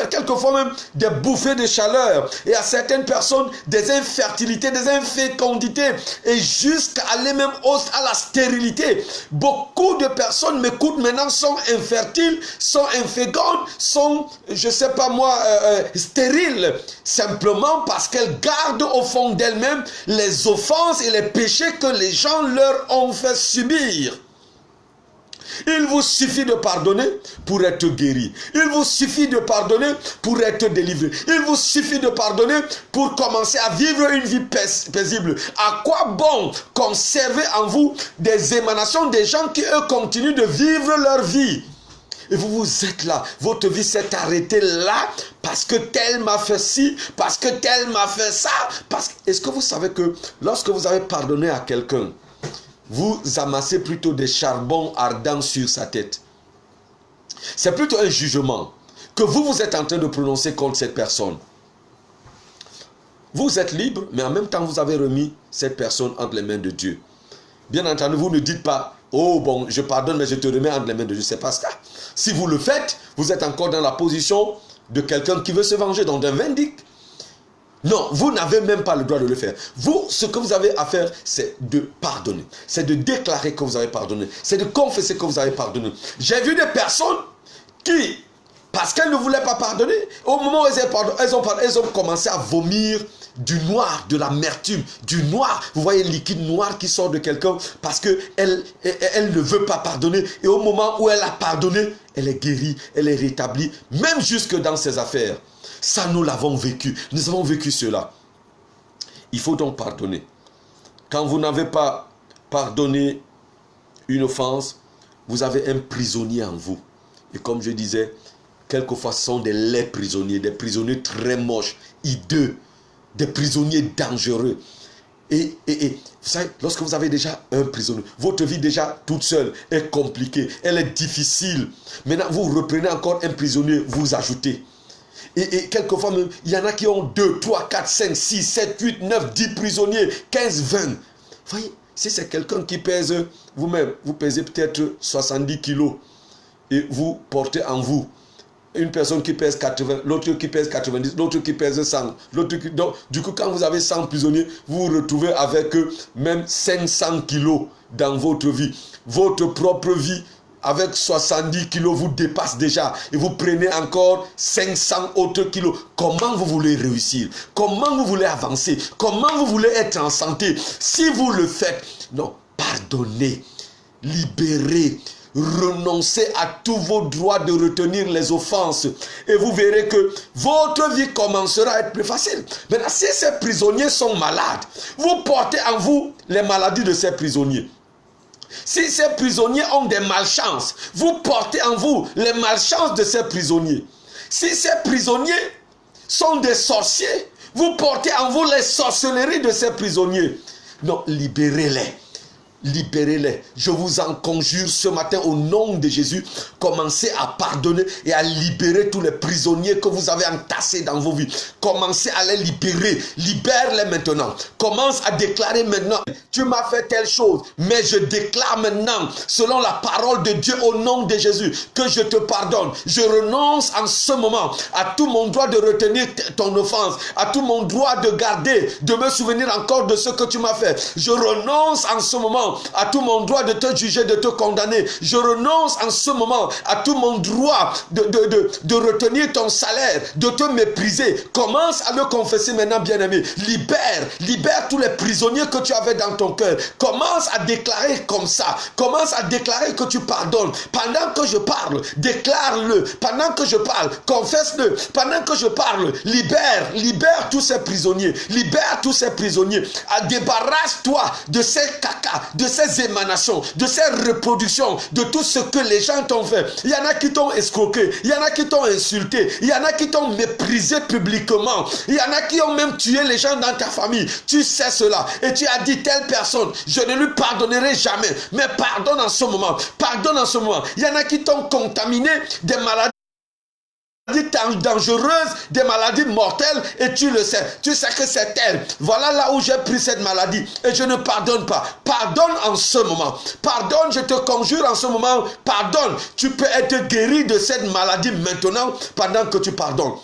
quelquefois même des bouffées de chaleur. Et à certaines personnes, des infertilités, des infécondités, et jusqu'à aller même à la stérilité. Beaucoup de personnes m'écoutent maintenant, sont infertiles, sont infécondes, sont, je ne sais pas moi, stériles, simplement parce qu'elles gardent au fond d'elles-mêmes les offenses et les péchés que les gens leur ont fait subir. Il vous suffit de pardonner pour être guéri. Il vous suffit de pardonner pour être délivré. Il vous suffit de pardonner pour commencer à vivre une vie paisible. À quoi bon conserver en vous des émanations des gens qui, eux, continuent de vivre leur vie? Et vous êtes là, votre vie s'est arrêtée là parce que tel m'a fait ci, parce que tel m'a fait ça. Est-ce que vous savez que lorsque vous avez pardonné à quelqu'un, vous amassez plutôt des charbons ardents sur sa tête? C'est plutôt un jugement que vous êtes en train de prononcer contre cette personne. Vous êtes libre, mais en même temps vous avez remis cette personne entre les mains de Dieu. Bien entendu, vous ne dites pas: oh bon, je pardonne, mais je te remets entre les mains de Dieu. C'est pas ça. Si vous le faites, vous êtes encore dans la position de quelqu'un qui veut se venger, donc d'un vindicte. Non, vous n'avez même pas le droit de le faire. Vous, ce que vous avez à faire, c'est de pardonner. C'est de déclarer que vous avez pardonné. C'est de confesser que vous avez pardonné. J'ai vu des personnes qui, parce qu'elles ne voulaient pas pardonner, au moment où elles ont commencé à vomir du noir, de l'amertume, du noir. Vous voyez le liquide noir qui sort de quelqu'un parce qu'elle ne veut pas pardonner. Et au moment où elle a pardonné, elle est guérie, elle est rétablie, même jusque dans ses affaires. Ça, nous l'avons vécu. Nous avons vécu cela. Il faut donc pardonner. Quand vous n'avez pas pardonné une offense, vous avez un prisonnier en vous. Et comme je disais, quelquefois ce sont des laids prisonniers, des prisonniers très moches, hideux, des prisonniers dangereux. Et vous savez, lorsque vous avez déjà un prisonnier, votre vie déjà toute seule est compliquée, elle est difficile. Maintenant, vous reprenez encore un prisonnier, vous ajoutez. Et quelquefois même, il y en a qui ont 2, 3, 4, 5, 6, 7, 8, 9, 10 prisonniers, 15, 20. Vous voyez, si c'est quelqu'un qui pèse, vous-même, vous pesez peut-être 70 kilos et vous portez en vous une personne qui pèse 80, l'autre qui pèse 90, l'autre qui pèse 100. Donc, du coup, quand vous avez 100 prisonniers, vous vous retrouvez avec même 500 kilos dans votre vie. Votre propre vie, avec 70 kilos, vous dépasse déjà. Et vous prenez encore 500 autres kilos. Comment vous voulez réussir? Comment vous voulez avancer? Comment vous voulez être en santé? Si vous le faites, non, pardonnez, libérez, renoncez à tous vos droits de retenir les offenses et vous verrez que votre vie commencera à être plus facile. Maintenant, si ces prisonniers sont malades, vous portez en vous les maladies de ces prisonniers. Si ces prisonniers ont des malchances, vous portez en vous les malchances de ces prisonniers. Si ces prisonniers sont des sorciers, vous portez en vous les sorcelleries de ces prisonniers. Non, libérez-les. Libérez-les. Je vous en conjure ce matin au nom de Jésus. Commencez à pardonner et à libérer tous les prisonniers que vous avez entassés dans vos vies. Commencez à les libérer. Libère-les maintenant. Commence à déclarer maintenant: tu m'as fait telle chose, mais je déclare maintenant, selon la parole de Dieu au nom de Jésus, que je te pardonne. Je renonce en ce moment à tout mon droit de retenir ton offense, à tout mon droit de garder, de me souvenir encore de ce que tu m'as fait. Je renonce en ce moment à tout mon droit de te juger, de te condamner. Je renonce en ce moment à tout mon droit de retenir ton salaire, de te mépriser. Commence à le confesser maintenant, bien-aimé. Libère tous les prisonniers que tu avais dans ton cœur. Commence à déclarer comme ça. Commence à déclarer que tu pardonnes. Pendant que je parle, déclare-le. Pendant que je parle, confesse-le. Pendant que je parle, libère tous ces prisonniers. Libère tous ces prisonniers. Débarrasse-toi de ces caca, de ces émanations, de ces reproductions, de tout ce que les gens t'ont fait. Il y en a qui t'ont escroqué, il y en a qui t'ont insulté, il y en a qui t'ont méprisé publiquement, il y en a qui ont même tué les gens dans ta famille. Tu sais cela et tu as dit: telle personne, je ne lui pardonnerai jamais. Mais pardonne en ce moment, pardonne en ce moment. Il y en a qui t'ont contaminé des maladies maladies dangereuses, des maladies mortelles, et tu le sais. Tu sais que c'est elle. Voilà là où j'ai pris cette maladie et je ne pardonne pas. Pardonne en ce moment. Pardonne, je te conjure en ce moment. Pardonne. Tu peux être guéri de cette maladie maintenant pendant que tu pardonnes.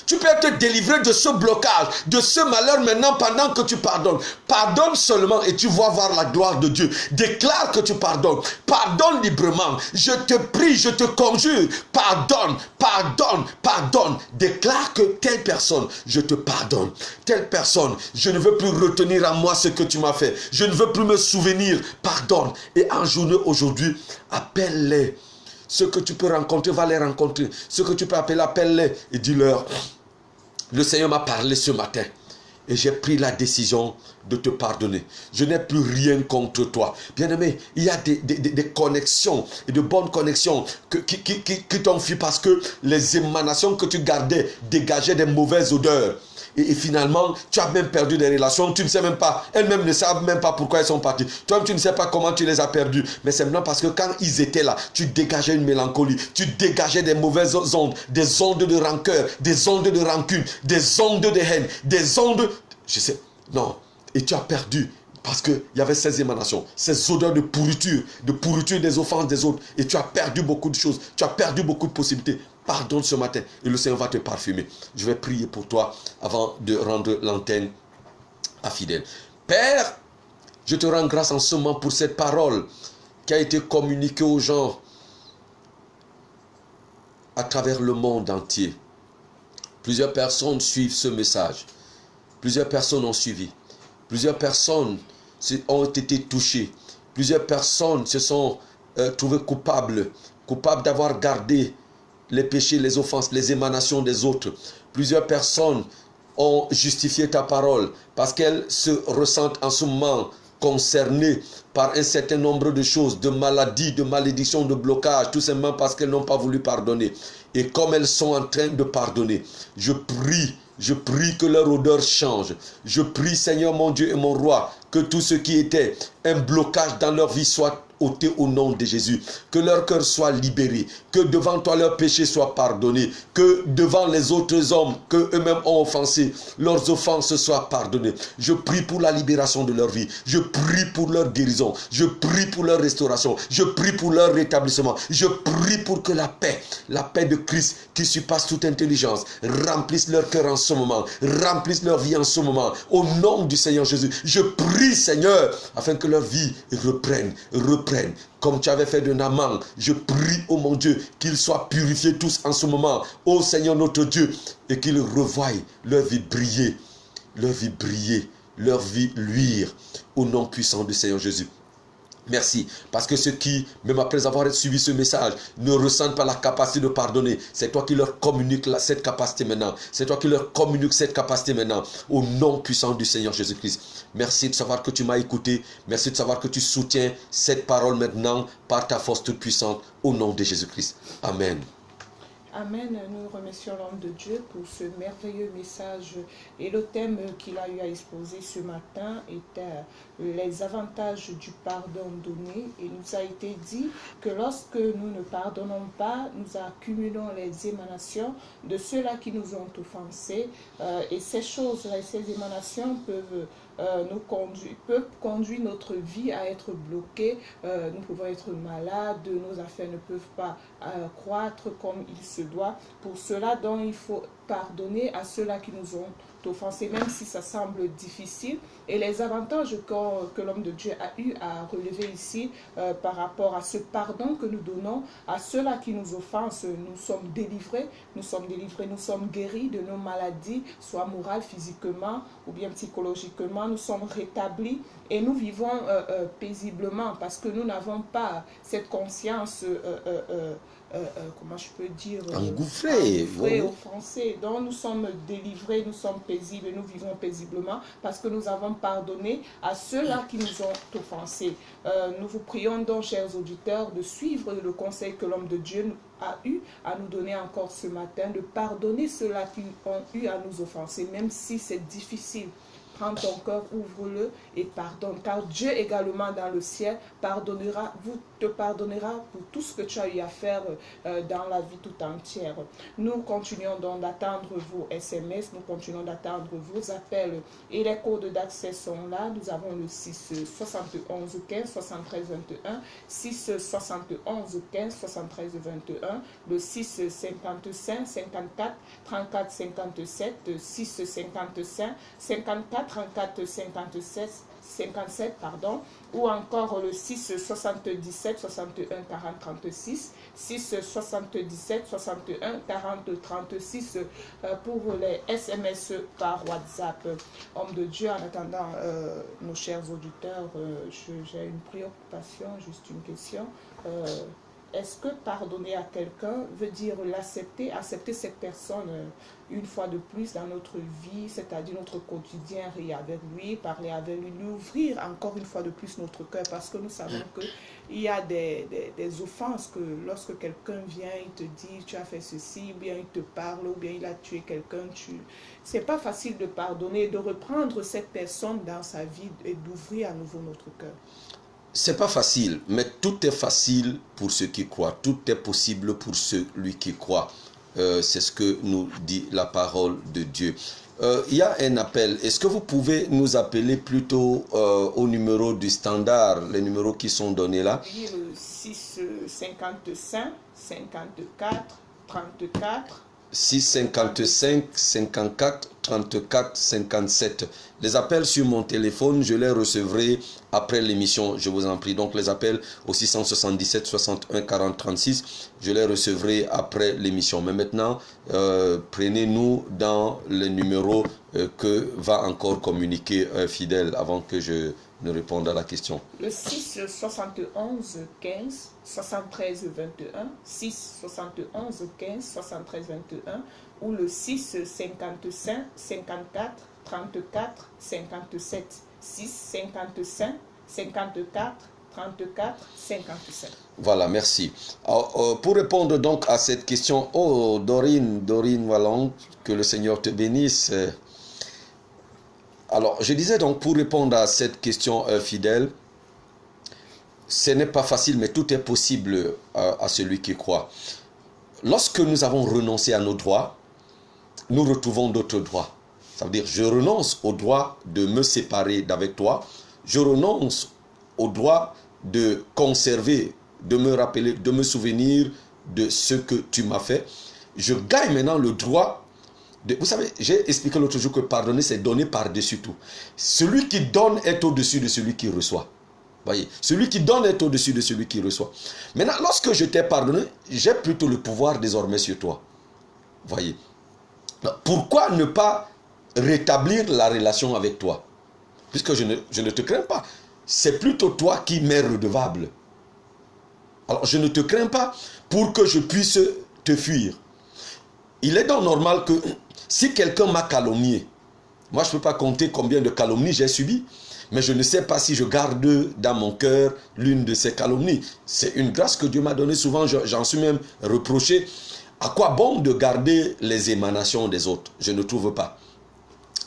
Tu peux être délivré de ce blocage, de ce malheur maintenant pendant que tu pardonnes. Pardonne seulement et tu vas voir la gloire de Dieu. Déclare que tu pardonnes. Pardonne librement. Je te prie, je te conjure. Pardonne, pardonne, pardonne. Déclare que telle personne, je te pardonne. Telle personne, je ne veux plus retenir en moi ce que tu m'as fait. Je ne veux plus me souvenir. Pardonne. Et en journée aujourd'hui, appelle-les. Ce que tu peux rencontrer, va les rencontrer. Ce que tu peux appeler, appelle-les et dis-leur, le Seigneur m'a parlé ce matin et j'ai pris la décision de te pardonner. Je n'ai plus rien contre toi. Bien-aimé, il y a des connexions et de bonnes connexions qui t'ont fui parce que les émanations que tu gardais dégageaient des mauvaises odeurs. Et finalement, tu as même perdu des relations, tu ne sais même pas, elles-mêmes ne savent même pas pourquoi elles sont parties. Toi-même, tu ne sais pas comment tu les as perdues. Mais c'est maintenant parce que quand ils étaient là, tu dégageais une mélancolie, tu dégageais des mauvaises ondes, des ondes de rancœur, des ondes de rancune, des ondes de haine, des ondes... Je sais, non. Et tu as perdu parce qu'il y avait ces émanations, ces odeurs de pourriture des offenses des autres. Et tu as perdu beaucoup de choses, tu as perdu beaucoup de possibilités. Pardonne ce matin et le Seigneur va te parfumer. Je vais prier pour toi avant de rendre l'antenne à Fidèle. Père, je te rends grâce en ce moment pour cette parole qui a été communiquée aux gens à travers le monde entier. Plusieurs personnes suivent ce message. Plusieurs personnes ont suivi. Plusieurs personnes ont été touchées. Plusieurs personnes se sont trouvées coupables d'avoir gardé les péchés, les offenses, les émanations des autres. Plusieurs personnes ont justifié ta parole parce qu'elles se ressentent en ce moment concernées par un certain nombre de choses, de maladies, de malédictions, de blocages, tout simplement parce qu'elles n'ont pas voulu pardonner. Et comme elles sont en train de pardonner, je prie que leur odeur change. Je prie, Seigneur mon Dieu et mon roi, que tout ce qui était un blocage dans leur vie soit ôté au nom de Jésus. Que leur cœur soit libéré. Que devant toi leurs péchés soient pardonnés. Que devant les autres hommes que eux-mêmes ont offensés, leurs offenses soient pardonnées. Je prie pour la libération de leur vie. Je prie pour leur guérison. Je prie pour leur restauration. Je prie pour leur rétablissement. Je prie pour que la paix de Christ qui surpasse toute intelligence, remplisse leur cœur en ce moment. Remplisse leur vie en ce moment. Au nom du Seigneur Jésus, je prie, Seigneur, afin que leur vie reprenne. Comme tu avais fait de Naaman, je prie, oh mon Dieu, qu'ils soient purifiés tous en ce moment, oh Seigneur notre Dieu, et qu'ils revoient leur vie briller, leur vie luire, au nom puissant du Seigneur Jésus. Merci, parce que ceux qui, même après avoir suivi ce message, ne ressentent pas la capacité de pardonner, c'est toi qui leur communiques cette capacité maintenant. C'est toi qui leur communiques cette capacité maintenant, au nom puissant du Seigneur Jésus-Christ. Merci de savoir que tu m'as écouté. Merci de savoir que tu soutiens cette parole maintenant par ta force toute puissante, au nom de Jésus-Christ. Amen. Amen. Nous remercions l'homme de Dieu pour ce merveilleux message. Et le thème qu'il a eu à exposer ce matin était les avantages du pardon donné. Et nous a été dit que lorsque nous ne pardonnons pas, nous accumulons les émanations de ceux-là qui nous ont offensés. Et ces choses-là, ces émanations peuvent conduire notre vie à être bloquée. Nous pouvons être malades, nos affaires ne peuvent pas croître comme il se doit. Pour cela, donc, il faut pardonner à ceux-là qui nous ont offensés, même si ça semble difficile. Et les avantages que l'homme de Dieu a eu à relever ici par rapport à ce pardon que nous donnons à ceux-là qui nous offensent, nous sommes délivrés, nous sommes guéris de nos maladies, soit morales, physiquement ou bien psychologiquement, nous sommes rétablis et nous vivons paisiblement parce que nous n'avons pas cette conscience comment je peux dire, engouffré au français. Donc nous sommes délivrés, nous sommes paisibles, nous vivons paisiblement parce que nous avons pardonné à ceux-là qui nous ont offensés. Nous vous prions donc, chers auditeurs, de suivre le conseil que l'homme de Dieu a eu à nous donner encore ce matin, de pardonner ceux-là qui ont eu à nous offenser, même si c'est difficile. prends ton cœur, ouvre-le et pardonne. Car Dieu également dans le ciel te pardonnera pour tout ce que tu as eu à faire dans la vie tout entière. Nous continuons donc d'attendre vos SMS, nous continuons d'attendre vos appels et les codes d'accès sont là. Nous avons le 6 71 15 73 21, 6 71 15 73 21, le 6 55 54 34 57, 6 55 54 34 57 pardon, ou encore le 6 77 61 40 36, 6 77 61 40 36 pour les SMS par WhatsApp. Homme de Dieu, en attendant nos chers auditeurs, j'ai une préoccupation, juste une question. Est-ce que pardonner à quelqu'un veut dire l'accepter, accepter cette personne une fois de plus dans notre vie, c'est-à-dire notre quotidien, rire avec lui, parler avec lui, lui ouvrir encore une fois de plus notre cœur, parce que nous savons qu'il y a des offenses que lorsque quelqu'un vient, il te dit tu as fait ceci, ou bien il te parle, ou bien il a tué quelqu'un, c'est pas facile de pardonner, de reprendre cette personne dans sa vie et d'ouvrir à nouveau notre cœur. C'est pas facile, mais tout est facile pour ceux qui croient. Tout est possible pour celui qui croit. C'est ce que nous dit la parole de Dieu. Il y a un appel. Est-ce que vous pouvez nous appeler plutôt au numéro du standard, les numéros qui sont donnés là? Oui, le 6 55 54 34. 6 55 54 34 57. Les appels sur mon téléphone, je les recevrai après l'émission, je vous en prie. Donc les appels au 677 61 40 36, je les recevrai après l'émission. Mais maintenant, prenez-nous dans le numéro que va encore communiquer un fidèle avant que je ne réponde à la question. Le 6 71 15 73 21, 6 71 15 73 21 ou le 6 55 54 34 57, 6 55 54 34 57. Voilà, merci. Alors, pour répondre donc à cette question, oh Dorine Wallon, que le Seigneur te bénisse. Alors, je disais donc, pour répondre à cette question fidèle, ce n'est pas facile, mais tout est possible à celui qui croit. Lorsque nous avons renoncé à nos droits, nous retrouvons d'autres droits. Ça veut dire, je renonce au droit de me séparer d'avec toi, je renonce au droit de conserver, de me rappeler, de me souvenir de ce que tu m'as fait. Je gagne maintenant le droit. Vous savez, j'ai expliqué l'autre jour que pardonner, c'est donner par-dessus tout. Celui qui donne est au-dessus de celui qui reçoit. Voyez, celui qui donne est au-dessus de celui qui reçoit. Maintenant, lorsque je t'ai pardonné, j'ai plutôt le pouvoir désormais sur toi. Voyez. Pourquoi ne pas rétablir la relation avec toi? Puisque je ne te crains pas. C'est plutôt toi qui m'es redevable. Alors, je ne te crains pas pour que je puisse te fuir. Il est donc normal que si quelqu'un m'a calomnié, moi je ne peux pas compter combien de calomnies j'ai subies, mais je ne sais pas si je garde dans mon cœur l'une de ces calomnies. C'est une grâce que Dieu m'a donnée. Souvent, j'en suis même reproché. À quoi bon de garder les émanations des autres? Je ne trouve pas.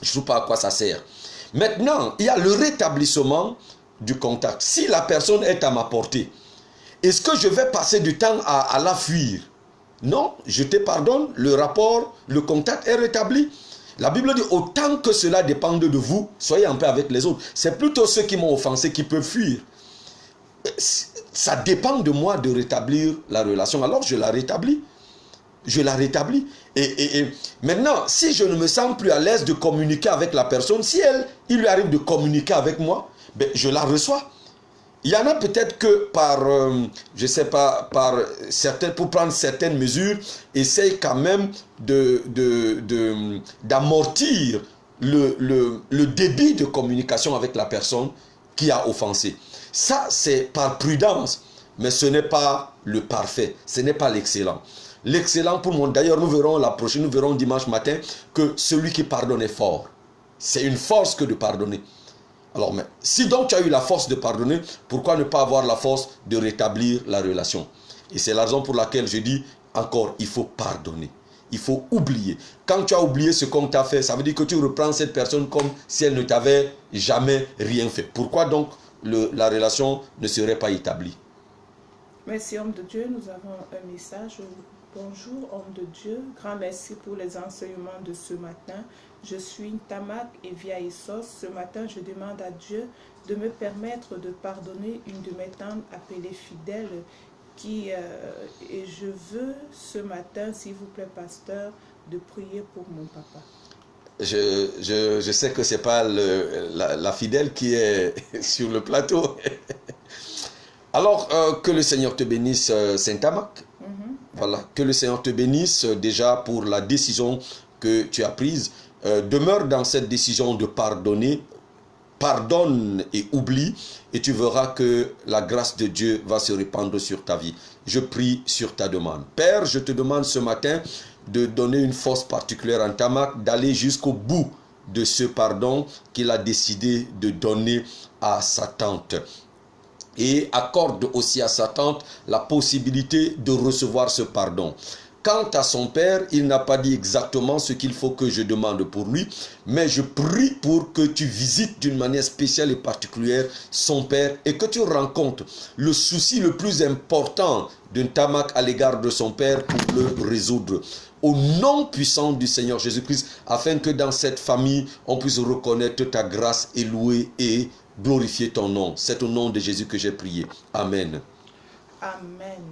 Je ne trouve pas à quoi ça sert. Maintenant, il y a le rétablissement du contact. Si la personne est à ma portée, est-ce que je vais passer du temps à la fuir? Non, je te pardonne, le rapport, le contact est rétabli. La Bible dit, autant que cela dépende de vous, soyez en paix avec les autres. C'est plutôt ceux qui m'ont offensé qui peuvent fuir. Ça dépend de moi de rétablir la relation. Alors je la rétablis. Je la rétablis. Et maintenant, si je ne me sens plus à l'aise de communiquer avec la personne, si il lui arrive de communiquer avec moi, ben, je la reçois. Il y en a peut-être que je sais pas, pour prendre certaines mesures, essayent quand même d'amortir le débit de communication avec la personne qui a offensé. Ça, c'est par prudence, mais ce n'est pas le parfait, ce n'est pas l'excellent. L'excellent pour moi, d'ailleurs nous verrons dimanche matin que celui qui pardonne est fort. C'est une force que de pardonner. Alors, mais si donc tu as eu la force de pardonner, pourquoi ne pas avoir la force de rétablir la relation? Et c'est la raison pour laquelle je dis encore, il faut pardonner. il faut oublier. Quand tu as oublié ce qu'on t'a fait, ça veut dire que tu reprends cette personne comme si elle ne t'avait jamais rien fait. Pourquoi donc la relation ne serait pas établie? Merci, homme de Dieu. Nous avons un message. Bonjour, homme de Dieu. Grand merci pour les enseignements de ce matin. Je suis Tamak et via Essos. Ce matin, je demande à Dieu de me permettre de pardonner une de mes tantes appelée Fidèle et je veux ce matin, s'il vous plaît, pasteur, de prier pour mon papa. Je sais que ce n'est pas la Fidèle qui est sur le plateau. Alors, que le Seigneur te bénisse, Saint-Tamak. Voilà, que le Seigneur te bénisse déjà pour la décision que tu as prise. Demeure dans cette décision de pardonner. Pardonne et oublie, et tu verras que la grâce de Dieu va se répandre sur ta vie. Je prie sur ta demande. Père, je te demande ce matin de donner une force particulière en Tamak, d'aller jusqu'au bout de ce pardon qu'il a décidé de donner à sa tante. Et accorde aussi à sa tante la possibilité de recevoir ce pardon. Quant à son père, il n'a pas dit exactement ce qu'il faut que je demande pour lui, mais je prie pour que tu visites d'une manière spéciale et particulière son père et que tu rencontres le souci le plus important d'un Tamak à l'égard de son père pour le résoudre. Au nom puissant du Seigneur Jésus-Christ, afin que dans cette famille, on puisse reconnaître ta grâce et louer et glorifier ton nom. C'est au nom de Jésus que j'ai prié. Amen. Amen.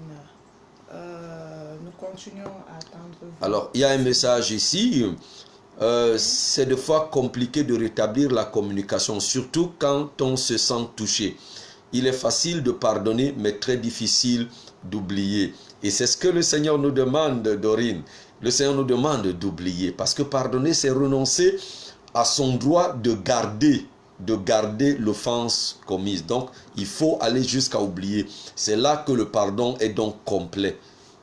Nous continuons à attendre. Alors, il y a un message ici. C'est des fois compliqué de rétablir la communication, surtout quand on se sent touché. Il est facile de pardonner, mais très difficile d'oublier. Et c'est ce que le Seigneur nous demande, Dorine. Le Seigneur nous demande d'oublier. Parce que pardonner, c'est renoncer à son droit de garder l'offense commise. Donc, il faut aller jusqu'à oublier. C'est là que le pardon est donc complet.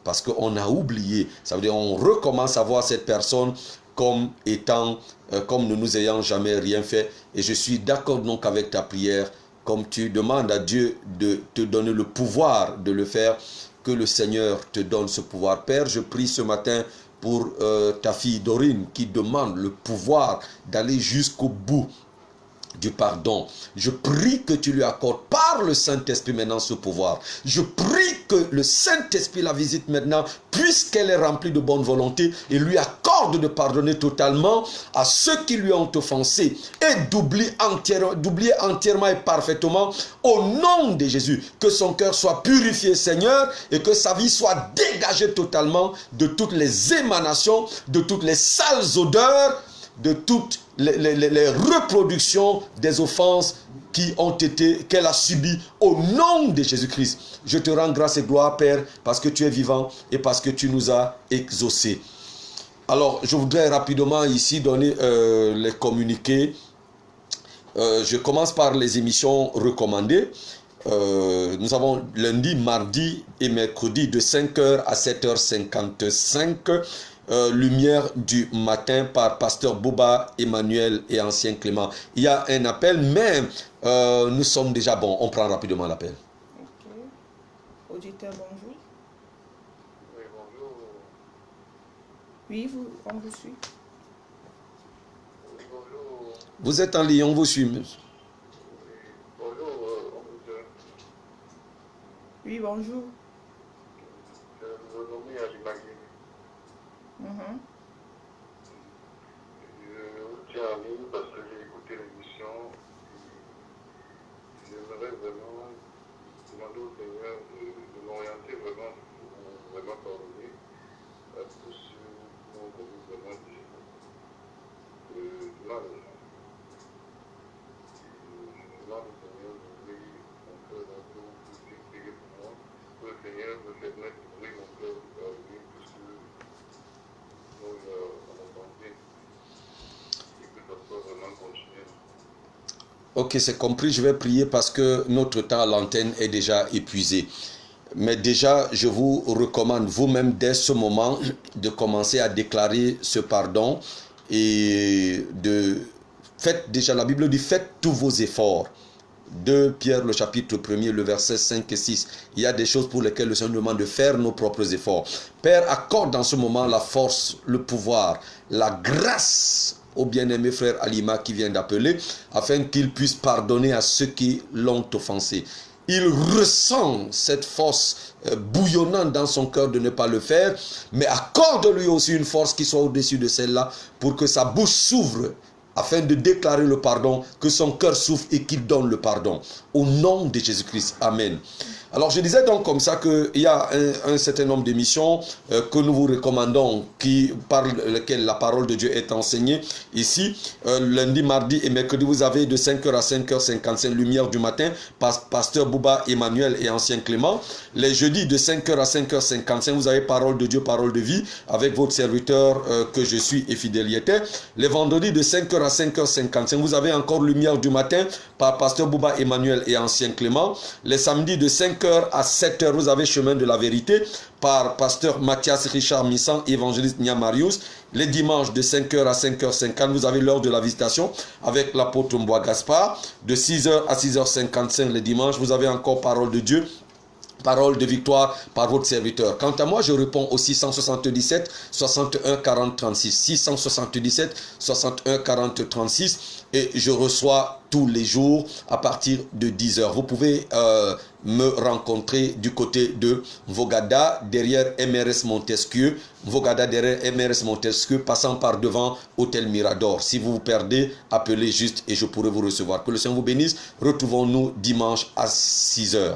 Parce qu'on a oublié. Ça veut dire qu'on recommence à voir cette personne comme étant, comme ne nous ayant jamais rien fait. Et je suis d'accord donc avec ta prière, comme tu demandes à Dieu de te donner le pouvoir de le faire, que le Seigneur te donne ce pouvoir. Père, je prie ce matin pour ta fille Dorine qui demande le pouvoir d'aller jusqu'au bout du pardon. Je prie que tu lui accordes par le Saint-Esprit maintenant ce pouvoir. Je prie que le Saint-Esprit la visite maintenant, puisqu'elle est remplie de bonne volonté, et lui accorde de pardonner totalement à ceux qui lui ont offensé et d'oublier entièrement et parfaitement au nom de Jésus. Que son cœur soit purifié, Seigneur, et que sa vie soit dégagée totalement de toutes les émanations, de toutes les sales odeurs, de toutes les reproductions des offenses qu'elle a subies au nom de Jésus-Christ. Je te rends grâce et gloire, Père, parce que tu es vivant et parce que tu nous as exaucés. Alors, je voudrais rapidement ici donner les communiqués. Je commence par les émissions recommandées. Nous avons lundi, mardi et mercredi de 5h à 7h55. Lumière du matin par Pasteur Boba Emmanuel et Ancien Clément. Il y a un appel, mais nous sommes déjà bons. On prend rapidement l'appel. Ok. Auditeur, bonjour. Oui, bonjour. Oui, on vous suit. Oui, bonjour. Vous êtes en ligne, on vous suit. Oui, bonjour, Oui, bonjour. je me nomme Alimagui. Je vous tiens en ligne parce que j'ai écouté l'émission. J'aimerais vraiment demander au Seigneur de m'orienter vraiment pardonner à tous ceux qui ont commis vraiment du mal. Je demande au Seigneur d'ouvrir mon cœur d'un peu plus prier pour moi. Que le Seigneur me permette d'ouvrir mon cœur de pardonner tous ceux dont on a tenté et que ça soit vraiment continué. Ok, c'est compris, je vais prier parce que notre temps à l'antenne est déjà épuisé. Mais déjà, je vous recommande vous-même dès ce moment de commencer à déclarer ce pardon et faites déjà, la Bible dit, faites tous vos efforts 2 Pierre, le chapitre 1er, le verset 5 et 6. Il y a des choses pour lesquelles le Seigneur nous demande de faire nos propres efforts. Père, accorde dans ce moment la force, le pouvoir, la grâce au bien-aimé frère Alima qui vient d'appeler, afin qu'il puisse pardonner à ceux qui l'ont offensé. Il ressent cette force bouillonnante dans son cœur de ne pas le faire, mais accorde-lui aussi une force qui soit au-dessus de celle-là pour que sa bouche s'ouvre afin de déclarer le pardon, que son cœur souffre et qu'il donne le pardon. Au nom de Jésus-Christ. Amen. Alors je disais donc comme ça qu'il y a un certain nombre d'émissions que nous vous recommandons, par lesquelles la parole de Dieu est enseignée ici. Lundi, mardi et mercredi, vous avez de 5h à 5h55, lumière du matin, pasteur Bouba Emmanuel et ancien Clément. Les jeudis de 5h à 5h55, vous avez parole de Dieu, parole de vie, avec votre serviteur que je suis et fidèle y était. Les vendredis de 5h à 5h55, vous avez encore lumière du matin, par pasteur Bouba Emmanuel et ancien Clément. Les samedis de 5h à 7h, vous avez chemin de la vérité par pasteur Mathias Richard Missan, évangéliste Niamarius. Les dimanches de 5h à 5h50, vous avez l'heure de la visitation avec l'apôtre Mboua Gaspard. De 6h à 6h55 les dimanches, vous avez encore parole de Dieu, parole de victoire par votre serviteur. Quant à moi, je réponds au 677 61 40 36. 677 61 40 36 et je reçois tous les jours à partir de 10h. Vous pouvez me rencontrer du côté de Vogada, derrière MRS Montesquieu. Vogada, derrière MRS Montesquieu, passant par devant Hôtel Mirador. Si vous vous perdez, appelez juste et je pourrai vous recevoir. Que le Seigneur vous bénisse. Retrouvons-nous dimanche à 6h.